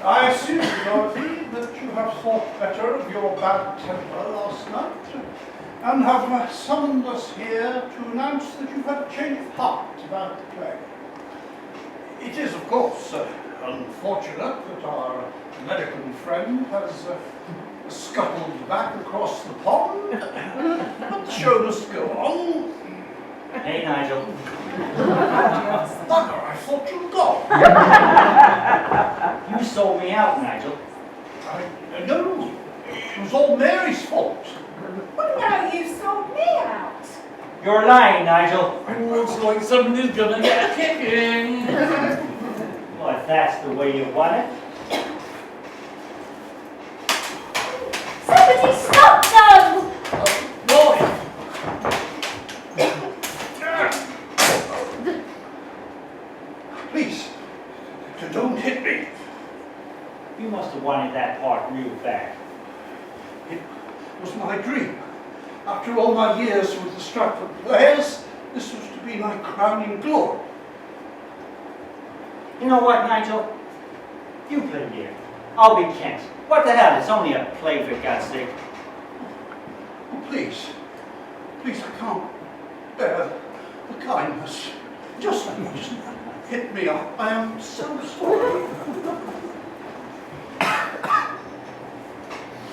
I assume, Dorothy, that you have thought better of your bad temper last night and have summoned us here to announce that you've had a change of heart about the play. It is, of course, unfortunate that our American friend has scuttled back across the pond, but the show must go on. Hey, Nigel. Bugger, I thought you'd gone. You sold me out, Nigel. I know. It was all Mary's fault. Well, now you sold me out. You're lying, Nigel. Looks like somebody's gonna get a kicking. Well, if that's the way you want it. Somebody stop them! Boy! Please, don't hit me. You must have wanted that part real bad. It was my dream. After all my years with the Stratford Players, this was to be my crowning glory. You know what, Nigel? You play Lear. I'll be Kent. What the hell? It's only a play, for God's sake. Oh, please, I can't bear the kindness. Just hit me up. I am so sorry.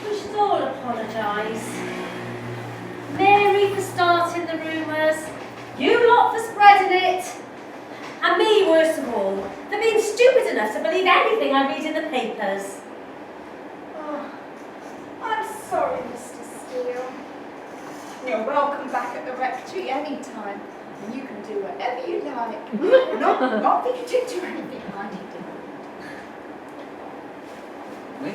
We should all apologise. Mary for starting the rumours, you lot for spreading it, and me worst of all, for being stupid enough to believe anything I read in the papers. Oh, I'm sorry, Mr. Steele. You're welcome back at the rectory any time, and you can do whatever you like. Not that you did do anything I didn't. Me?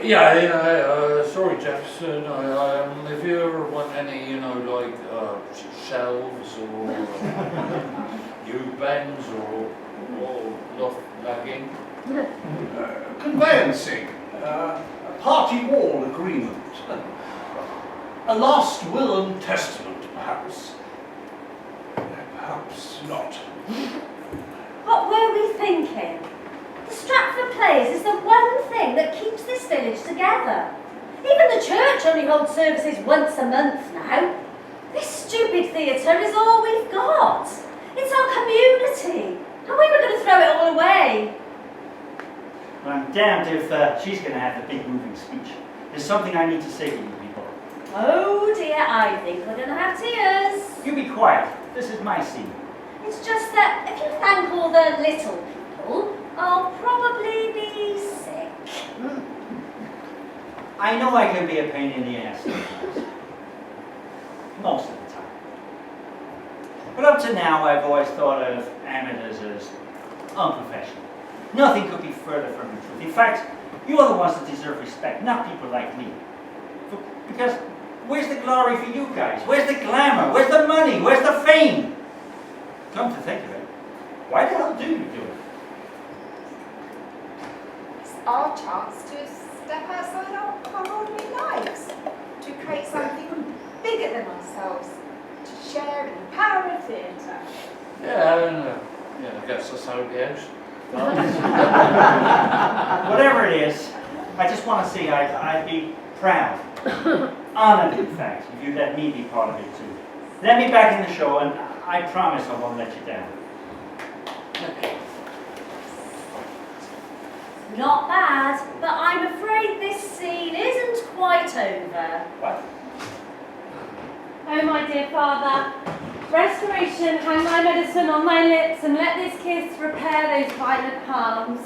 Yeah, sorry, Jefferson. If you ever want any, like shelves or U-bends or loft bagging. Conveyancing, a party wall agreement, a last will and testament, perhaps. Perhaps not. What were we thinking? The Stratford Players is the one thing that keeps this village together. Even the church only holds services once a month now. This stupid theatre is all we've got. It's our community. And we were going to throw it all away. Well, I'm damned if she's going to have the big moving speech. There's something I need to say to you people. Oh dear, I think we're going to have tears. You be quiet. This is my scene. It's just that if you thank all the little people, I'll probably be sick. I know I can be a pain in the ass sometimes. Most of the time. But up to now, I've always thought of amateurs as unprofessional. Nothing could be further from the truth. In fact, you are the ones that deserve respect, not people like me. Because where's the glory for you guys? Where's the glamour? Where's the money? Where's the fame? Come to think of it, why the hell do you do it? It's our chance to step outside our ordinary lives, to create something bigger than ourselves, to share in the power of theatre. Yeah, I guess that's how it goes. Whatever it is, I just want to say I'd be proud, honored in fact, if you let me be part of it too. Let me back in the show and I promise I won't let you down. Okay. Not bad, but I'm afraid this scene isn't quite over. What? Oh, my dear father, restoration, hang my medicine on my lips and let this kiss repair those violent harms.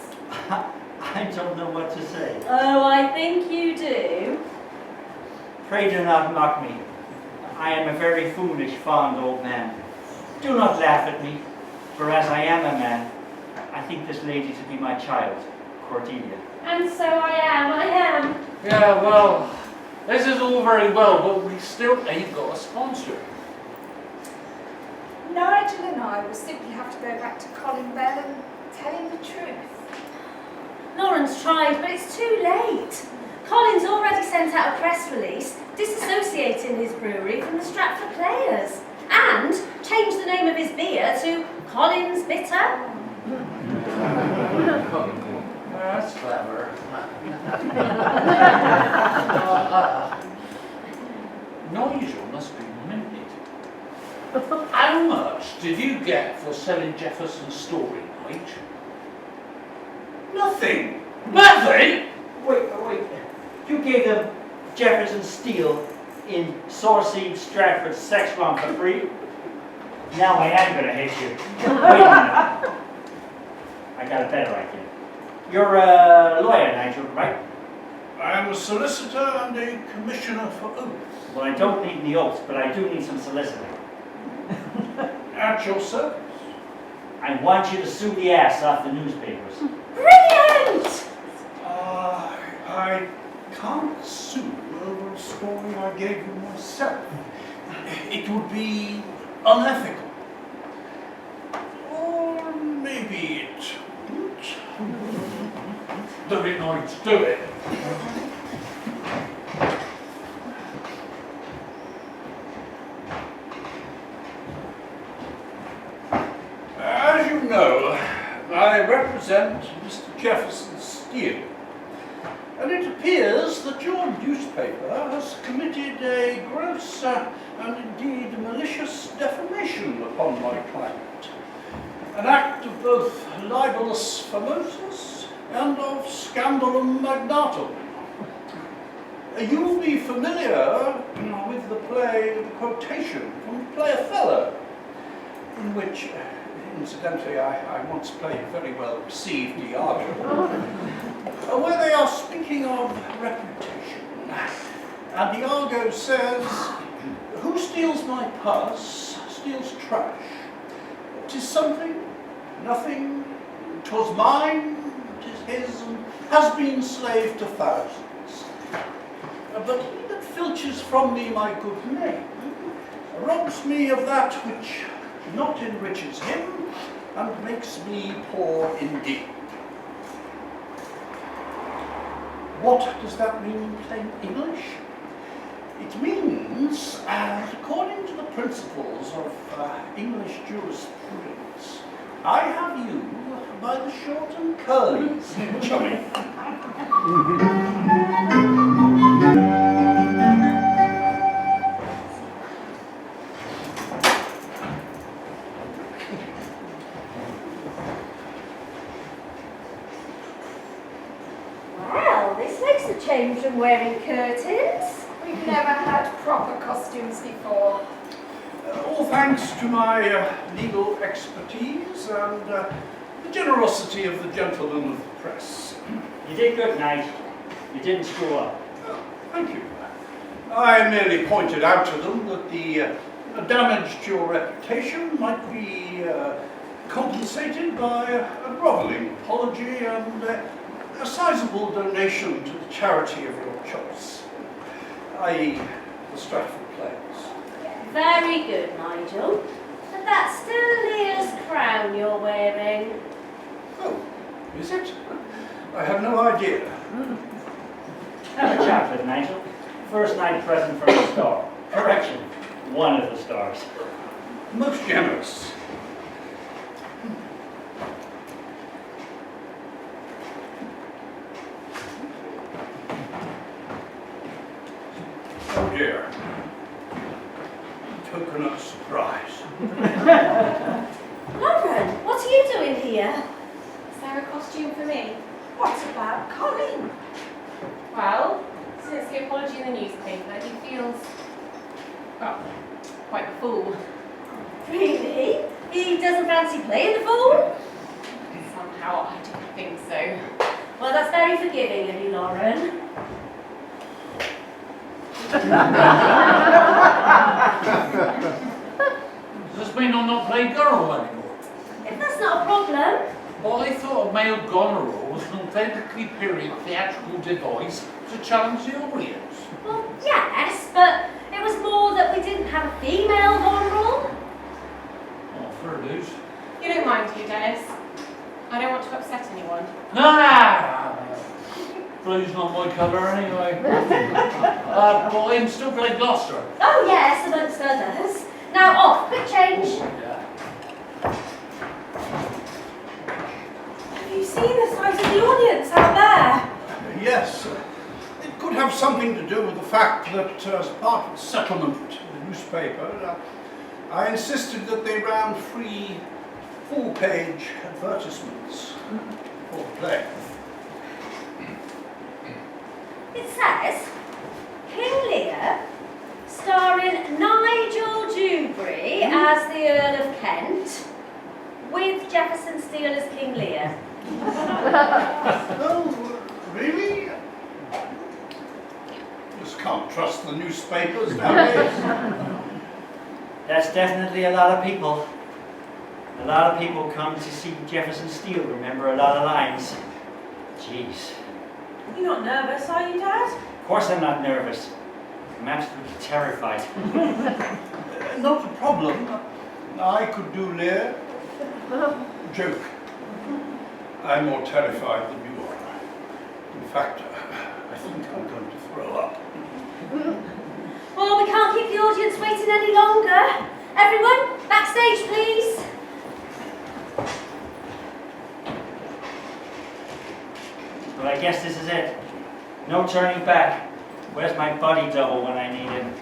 I don't know what to say. Oh, I think you do. Pray do not mock me. I am a very foolish, fond old man. Do not laugh at me, for as I am a man, I think this lady to be my child, Cordelia. And so I am. Yeah, well, this is all very well, but we still ain't got a sponsor. Nigel and I will simply have to go back to Colin Bell and tell him the truth. Lauren's tried, but it's too late. Colin's already sent out a press release disassociating his brewery from the Stratford Players and changed the name of his beer to Colin's Bitter. That's clever. Nigel must be minted. How much did you get for selling Jefferson's story, Nigel? Nothing. Nothing? Wait. You gave them Jefferson Steel in Saucy Stratford sex bomb for free? Now I am going to hit you. Wait a minute. I got a better idea. You're a lawyer, Nigel, right? I am a solicitor and a commissioner for oaths. Well, I don't need the oaths, but I do need some soliciting. At your service. I want you to sue the ass off the newspapers. Brilliant! I can't sue over a story I gave you myself. It would be unethical. Or maybe it wouldn't. Do it, Nigel, do it. As you know, I represent Mr. Jefferson Steel. And it appears that your newspaper has committed a gross and indeed malicious defamation upon my client. An act of both libellus famosus and of scandalum magnatum. You will be familiar with the play The Quotation from the play Othello, in which, incidentally, I once played a very well received Iago, where they are speaking of reputation. And Iago says, "Who steals my purse steals trash. 'Tis something, nothing, 'twas mine, 'tis his, and has been slave to thousands. But he that filches from me my good name robs me of that which not enriches him and makes me poor indeed." What does that mean in plain English? It means, according to the principles of English jurisprudence, I have you by the short and curlies, chummy. Well, this makes a change from wearing curtains. We've never had proper costumes before. All thanks to my legal expertise and the generosity of the gentlemen of the press. You did good, Nigel. You didn't screw up. Thank you. I merely pointed out to them that the damage to your reputation might be compensated by a grovelling apology and a sizable donation to the charity of your choice, i.e. the Stratford Players. Very good, Nigel. But that's still Lear's crown you're wearing. Oh, is it? I have no idea. Have a chocolate, Nigel. First night present from the star. Correction, one of the stars. Most generous. Oh dear. Token of surprise. Lauren, what are you doing here? Is there a costume for me? What about Colin? Well, since the apology in the newspaper, he feels, well, quite the fool. Really? He doesn't fancy playing the fool? Somehow I don't think so. Well, that's very forgiving of you, Lauren. Does this mean I'll not play Goro anymore? If that's not a problem. Well, I thought a male Gonero was an authentically period theatrical device to challenge the audience. Well, yes, but it was more that we didn't have a female Goneril. Oh, fair dues. You don't mind, do you, Dennis? I don't want to upset anyone. Ah! Blue's not my colour anyway. But I'm still playing Gloucester. Oh, yes, amongst others. Now off, quick change. Yeah. Have you seen the size of the audience out there? Yes, it could have something to do with the fact that as part of the settlement with the newspaper, I insisted that they ran free full-page advertisements for the play. It says, King Lear, starring Nigel Dewberry as the Earl of Kent, with Jefferson Steele as King Lear. Oh, really? Just can't trust the newspapers nowadays. That's definitely a lot of people. A lot of people come to see Jefferson Steele remember a lot of lines. Jeez. You're not nervous, are you, Dad? Of course I'm not nervous. I'm absolutely terrified. Not a problem. I could do Lear. Joke. I'm more terrified than you are. In fact, I think I'm going to throw up. Well, we can't keep the audience waiting any longer. Everyone, backstage, please. Well, I guess this is it. No turning back. Where's my body double when I need him?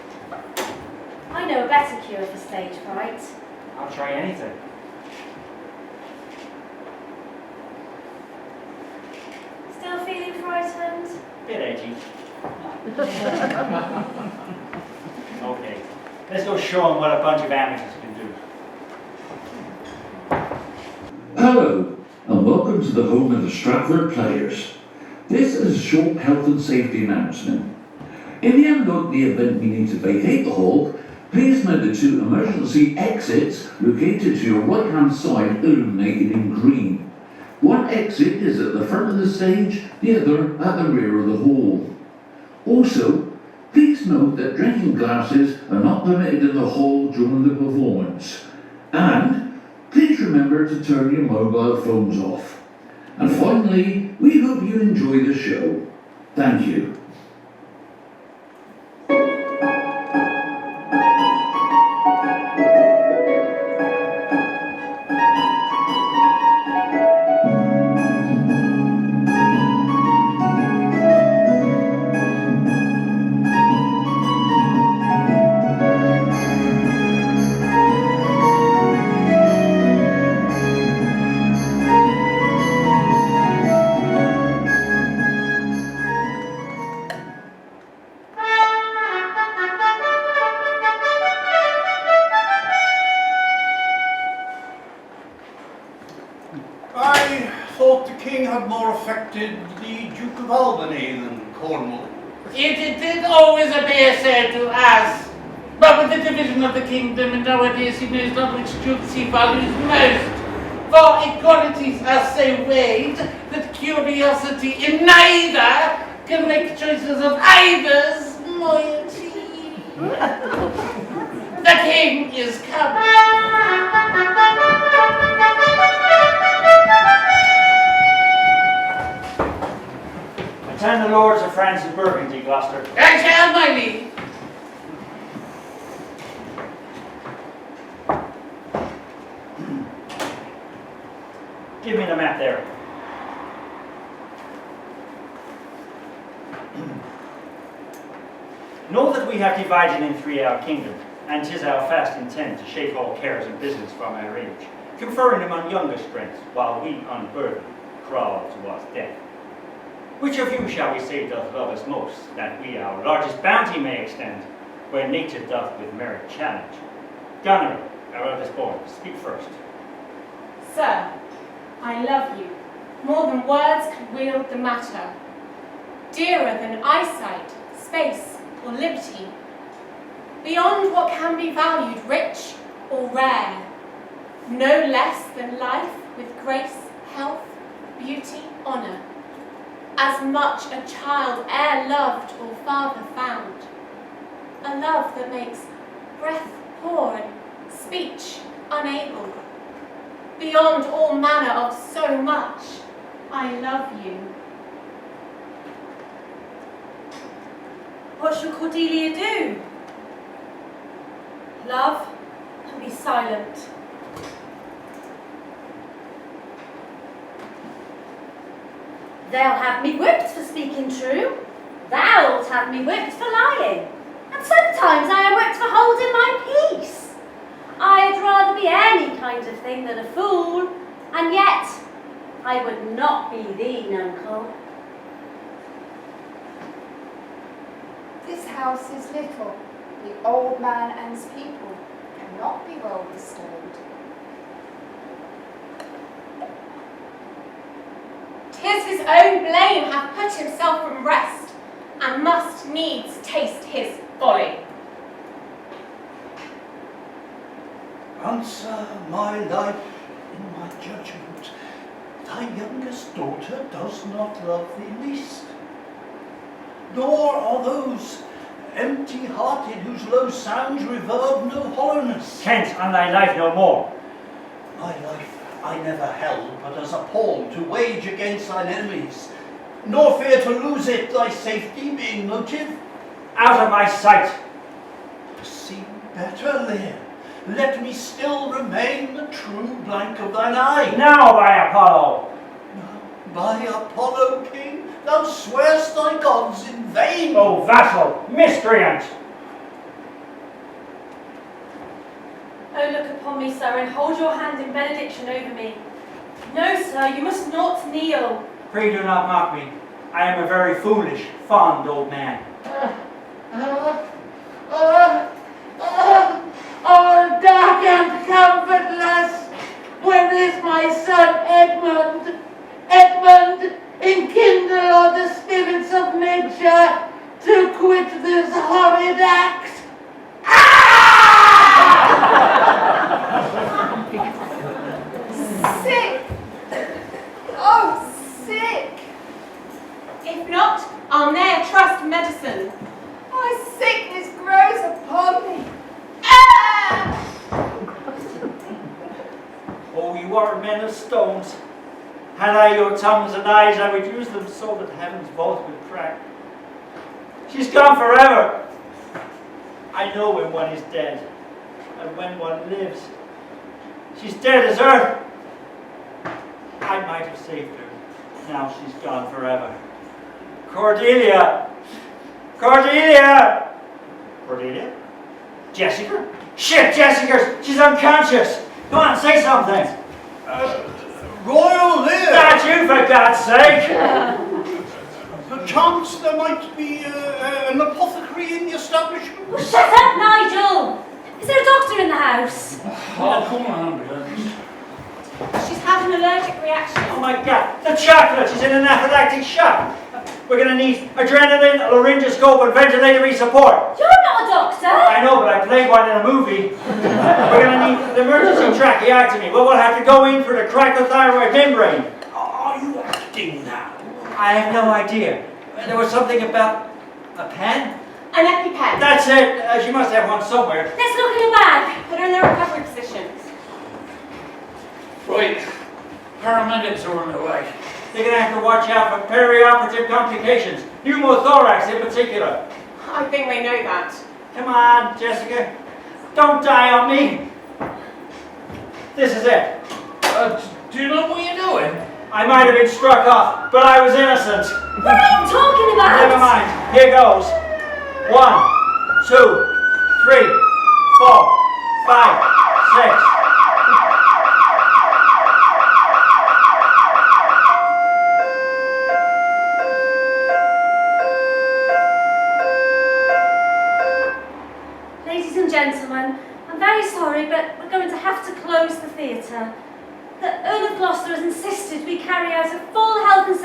I know a better cure for stage fright. I'll try anything. Still feeling frightened? Bit edgy. Okay, let's go show him what a bunch of amateurs can do. Hello, and welcome to the home of the Stratford Players. This is a short health and safety announcement. In the event of the event needing to vacate the hall, please note the two emergency exits located to your right-hand side illuminated in green. One exit is at the front of the stage, the other at the rear of the hall. Also, please note that drinking glasses are not permitted in the hall during the performance. And please remember to turn your mobile phones off. And finally, we hope you enjoy the show. Thank you. I thought the king had more affected the Duke of Albany than Cornwall. It did always appear so to us. But with the division of the kingdom and nowadays he knows not which truths he values most. For equalities are so weighed that curiosity in neither can make choices of either's moiety. The king is come. Attend the lords of France and Burgundy, Gloucester. I shall, my liege. Give me the map there. Know that we have divided in three our kingdom, and 'tis our fast intent to shake all cares and business from our age, conferring them on younger strengths, while we unburdened crawl towards death. Which of you shall we say doth love us most, that we our largest bounty may extend, where nature doth with merit challenge? Gunner, our eldest born, speak first. Sir, I love you, more than words could wield the matter. Dearer than eyesight, space, or liberty. Beyond what can be valued, rich or rare. No less than life with grace, health, beauty, honour. As much a child e'er loved or father found. A love that makes breath poor and speech unable. Beyond all manner of so much, I love you. What shall Cordelia do? Love and be silent. They'll have me whipped for speaking true. Thou'lt have me whipped for lying. And sometimes I am whipped for holding my peace. I'd rather be any kind of thing than a fool, and yet I would not be thee, nuncle. This house is little. The old man and's people cannot be well bestowed. Tis his own blame hath put himself from rest, and must needs taste his folly. Answer my life in my judgment. Thy youngest daughter does not love thee least. Nor are those empty-hearted whose low sounds reverb no hollowness. Kent, on thy life no more. My life I never held but as a pawn to wage against thine enemies, nor fear to lose it, thy safety being motive. Out of my sight. See better, Lear. Let me still remain the true blank of thine eye. Now by Apollo. By Apollo, king, thou swear'st thy gods in vain. O vassal, miscreant! Oh, look upon me, sir, and hold your hand in benediction over me. No, sir, you must not kneel. Pray do not mock me. I am a very foolish, fond old man. Oh, dark and comfortless, where is my son Edmund? Edmund, enkindle all the spirits of nature to quit this horrid act. Sick! Oh, sick! If not, I'll ne'er trust medicine. My sickness grows upon me. Ah! Oh, you are men of stones. Had I your tongues and eyes, I would use them so that heaven's vault would crack. She's gone forever. I know when one is dead, and when one lives. She's dead as earth. I might have saved her. Now she's gone forever. Cordelia! Cordelia! Cordelia? Jessica? Shit, Jessica! She's unconscious! Come on, say something! Royal Lear! That's you, for God's sake! Perchance there might be an apothecary in the establishment. Well, shut up, Nigel! Is there a doctor in the house? Oh, come on, ambulance. She's had an allergic reaction. Oh my God, the chocolate! She's in an anaphylactic shock! We're gonna need adrenaline, a laryngoscope, and ventilatory support. You're not a doctor! I know, but I played one in a movie. We're gonna need an emergency tracheotomy. Well, we'll have to go in for the cricothyroid membrane. Are you acting now? I have no idea. There was something about a pen? An EpiPen. That's it. She must have one somewhere. Let's look in the bag. Put her in the recovery position. Right, paramedics are on their way. They're gonna have to watch out for perioperative complications, pneumothorax in particular. I think they know that. Come on, Jessica. Don't die on me. This is it. Do you know what you're doing? I might have been struck off, but I was innocent. What are you talking about? Never mind. Here goes. 1, 2, 3, 4, 5, 6.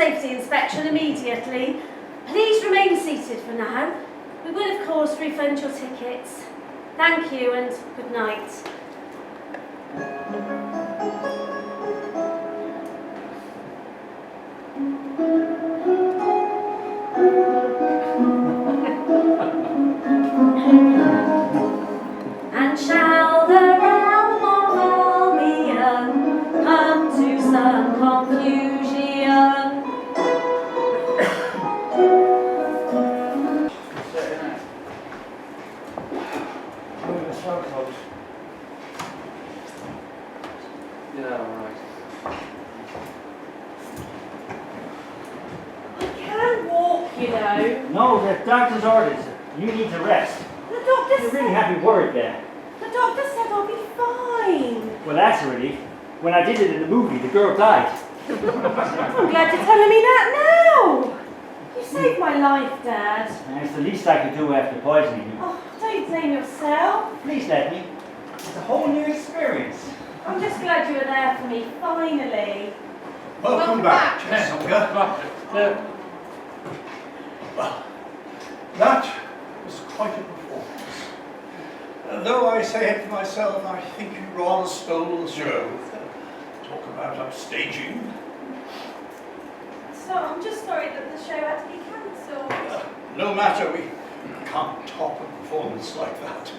safety inspection immediately. Please remain seated for now. We will, of course, refund your tickets. Thank you and good night. And shall the realm of Albion come to some confusion? So close. Yeah, right. I can't walk, you know. No, the doctor's orders. You need to rest. The doctor You said, really have me worried there. the doctor said I'll be fine. Well, that's a relief. When I did it in the movie, the girl died. I'm glad you're telling me that now. You saved my life, Dad. And it's the least I could do after poisoning you. Oh, don't blame yourself. Please let me. It's a whole new experience. I'm just glad you were there for me, finally. Welcome back, Jessica. Well, that was quite a performance. Though I say it myself, I think you rather stole the show. Talk about upstaging. So I'm just sorry that the show had to be cancelled. No matter, we can't top a performance like that.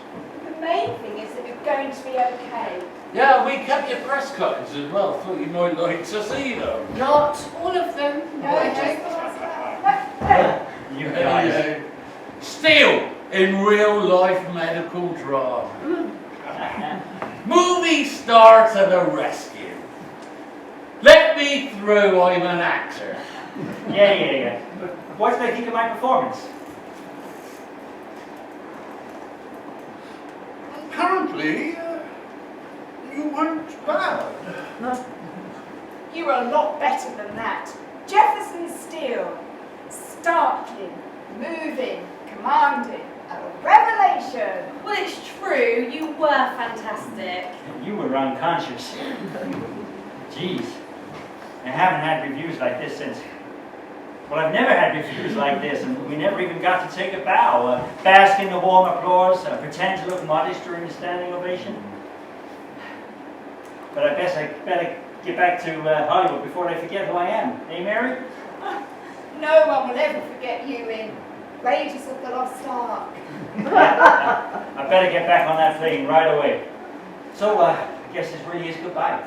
The main thing is that you're going to be okay. Yeah, we kept your press cuttings as well. Thought you might like to see them. Not all of them. You guys. Still in real life medical drama. Movie star to the rescue. Let me through, I'm an actor. Yeah. But what did they think of my performance? Apparently, you weren't bad. You were a lot better than that. Jefferson Steele. Startling, moving, commanding, a revelation. Well, it's true, you were fantastic. You were unconscious. Jeez. I haven't had reviews like this since... Well, I've never had reviews like this, and we never even got to take a bow, bask in the warm applause, pretend to look modest during the standing ovation. But I guess I better get back to Hollywood before they forget who I am. Eh, Mary? No one will ever forget you in Raiders of the Lost Ark. I better get back on that plane right away. So, I guess this really is goodbye.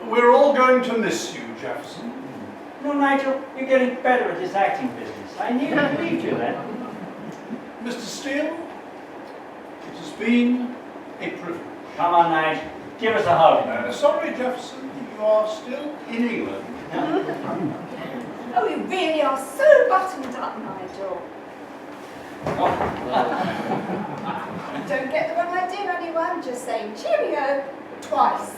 We're all going to miss you, Jefferson. No, Nigel, you're getting better at this acting business. I nearly believed you then. Mr. Steele, it has been a privilege. Come on, Nigel. Give us a hug. Sorry, Jefferson, you are still in England. Oh, you really are so buttoned up, Nigel. Don't get the wrong idea, anyone. Just say cheerio twice.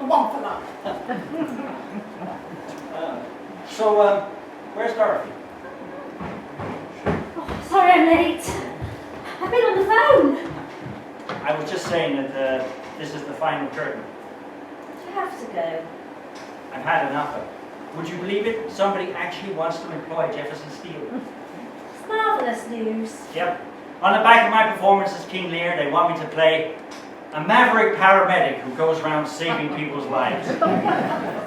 And one for luck. So, where's Dorothy? Oh, sorry I'm late. I've been on the phone. I was just saying that this is the final curtain. You have to go. I've had enough of it. Would you believe it? Somebody actually wants to employ Jefferson Steele. It's marvellous news. Yep. On the back of my performance as King Lear, they want me to play a maverick paramedic who goes around saving people's lives.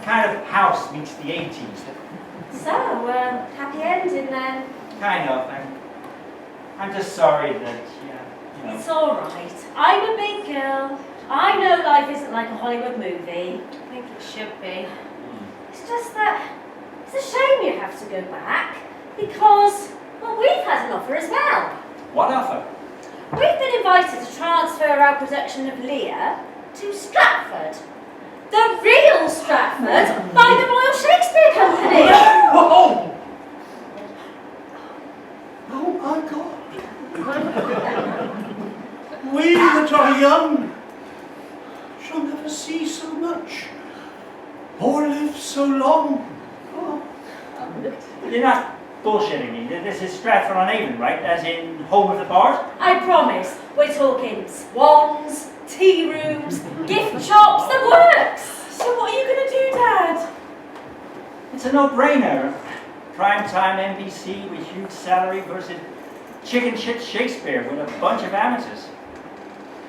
Kind of House meets the 80s. So, happy ending then. Kind of. I'm just sorry that, you know. It's all right. I'm a big girl. I know life isn't like a Hollywood movie. I think it should be. It's just that it's a shame you have to go back because, well, we've had an offer as well. What offer? We've been invited to transfer our production of Lear to Stratford. The real Stratford by the Royal Shakespeare Company. Oh! Oh my God! We that are young shall never see so much or live so long. Oh. You're not bullshitting me. This is Stratford-on-Avon, right? As in home of the bard? I promise, we're talking swans, tea rooms, gift shops, the works. So what are you going to do, Dad? It's a no-brainer. Primetime NBC with huge salary versus chicken shit Shakespeare with a bunch of amateurs.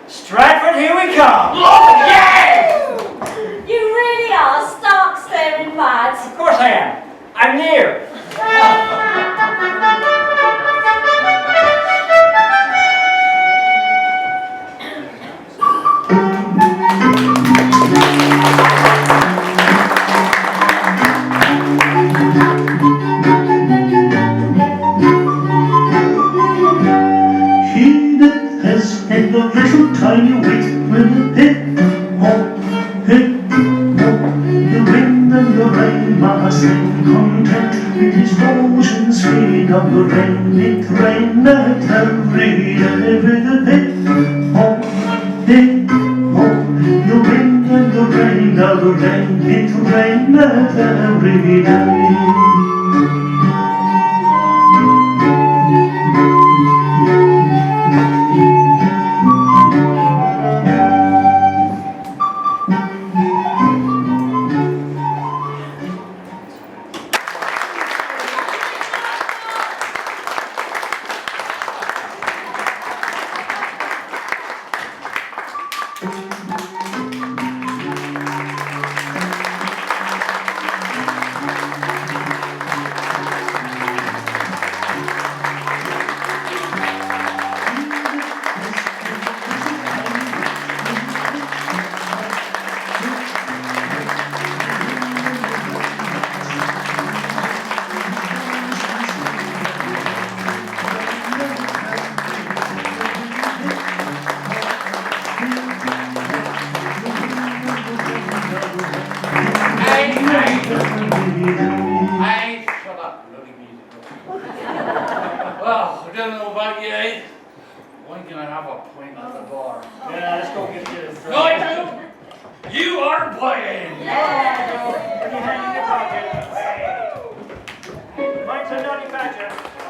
Stratford, here we come! Oh, yes! You really are stark staring mad. Of course I am. I'm Lear. He that has had a little tiny wit will pick up, pick up the wind and the rain must sing content with his oceans feed on the rain. It raineth every day with a pick up, pick up the wind and the rain of the rain. It raineth every day. Hey, shut up, bloody music. Well, I don't know about you, eh? When can I have a pint at the bar? Yeah, let's go get you a No, I don't! You are playing! Yeah, go. Put your hand in your pocket. Hey. Mike's a naughty badger.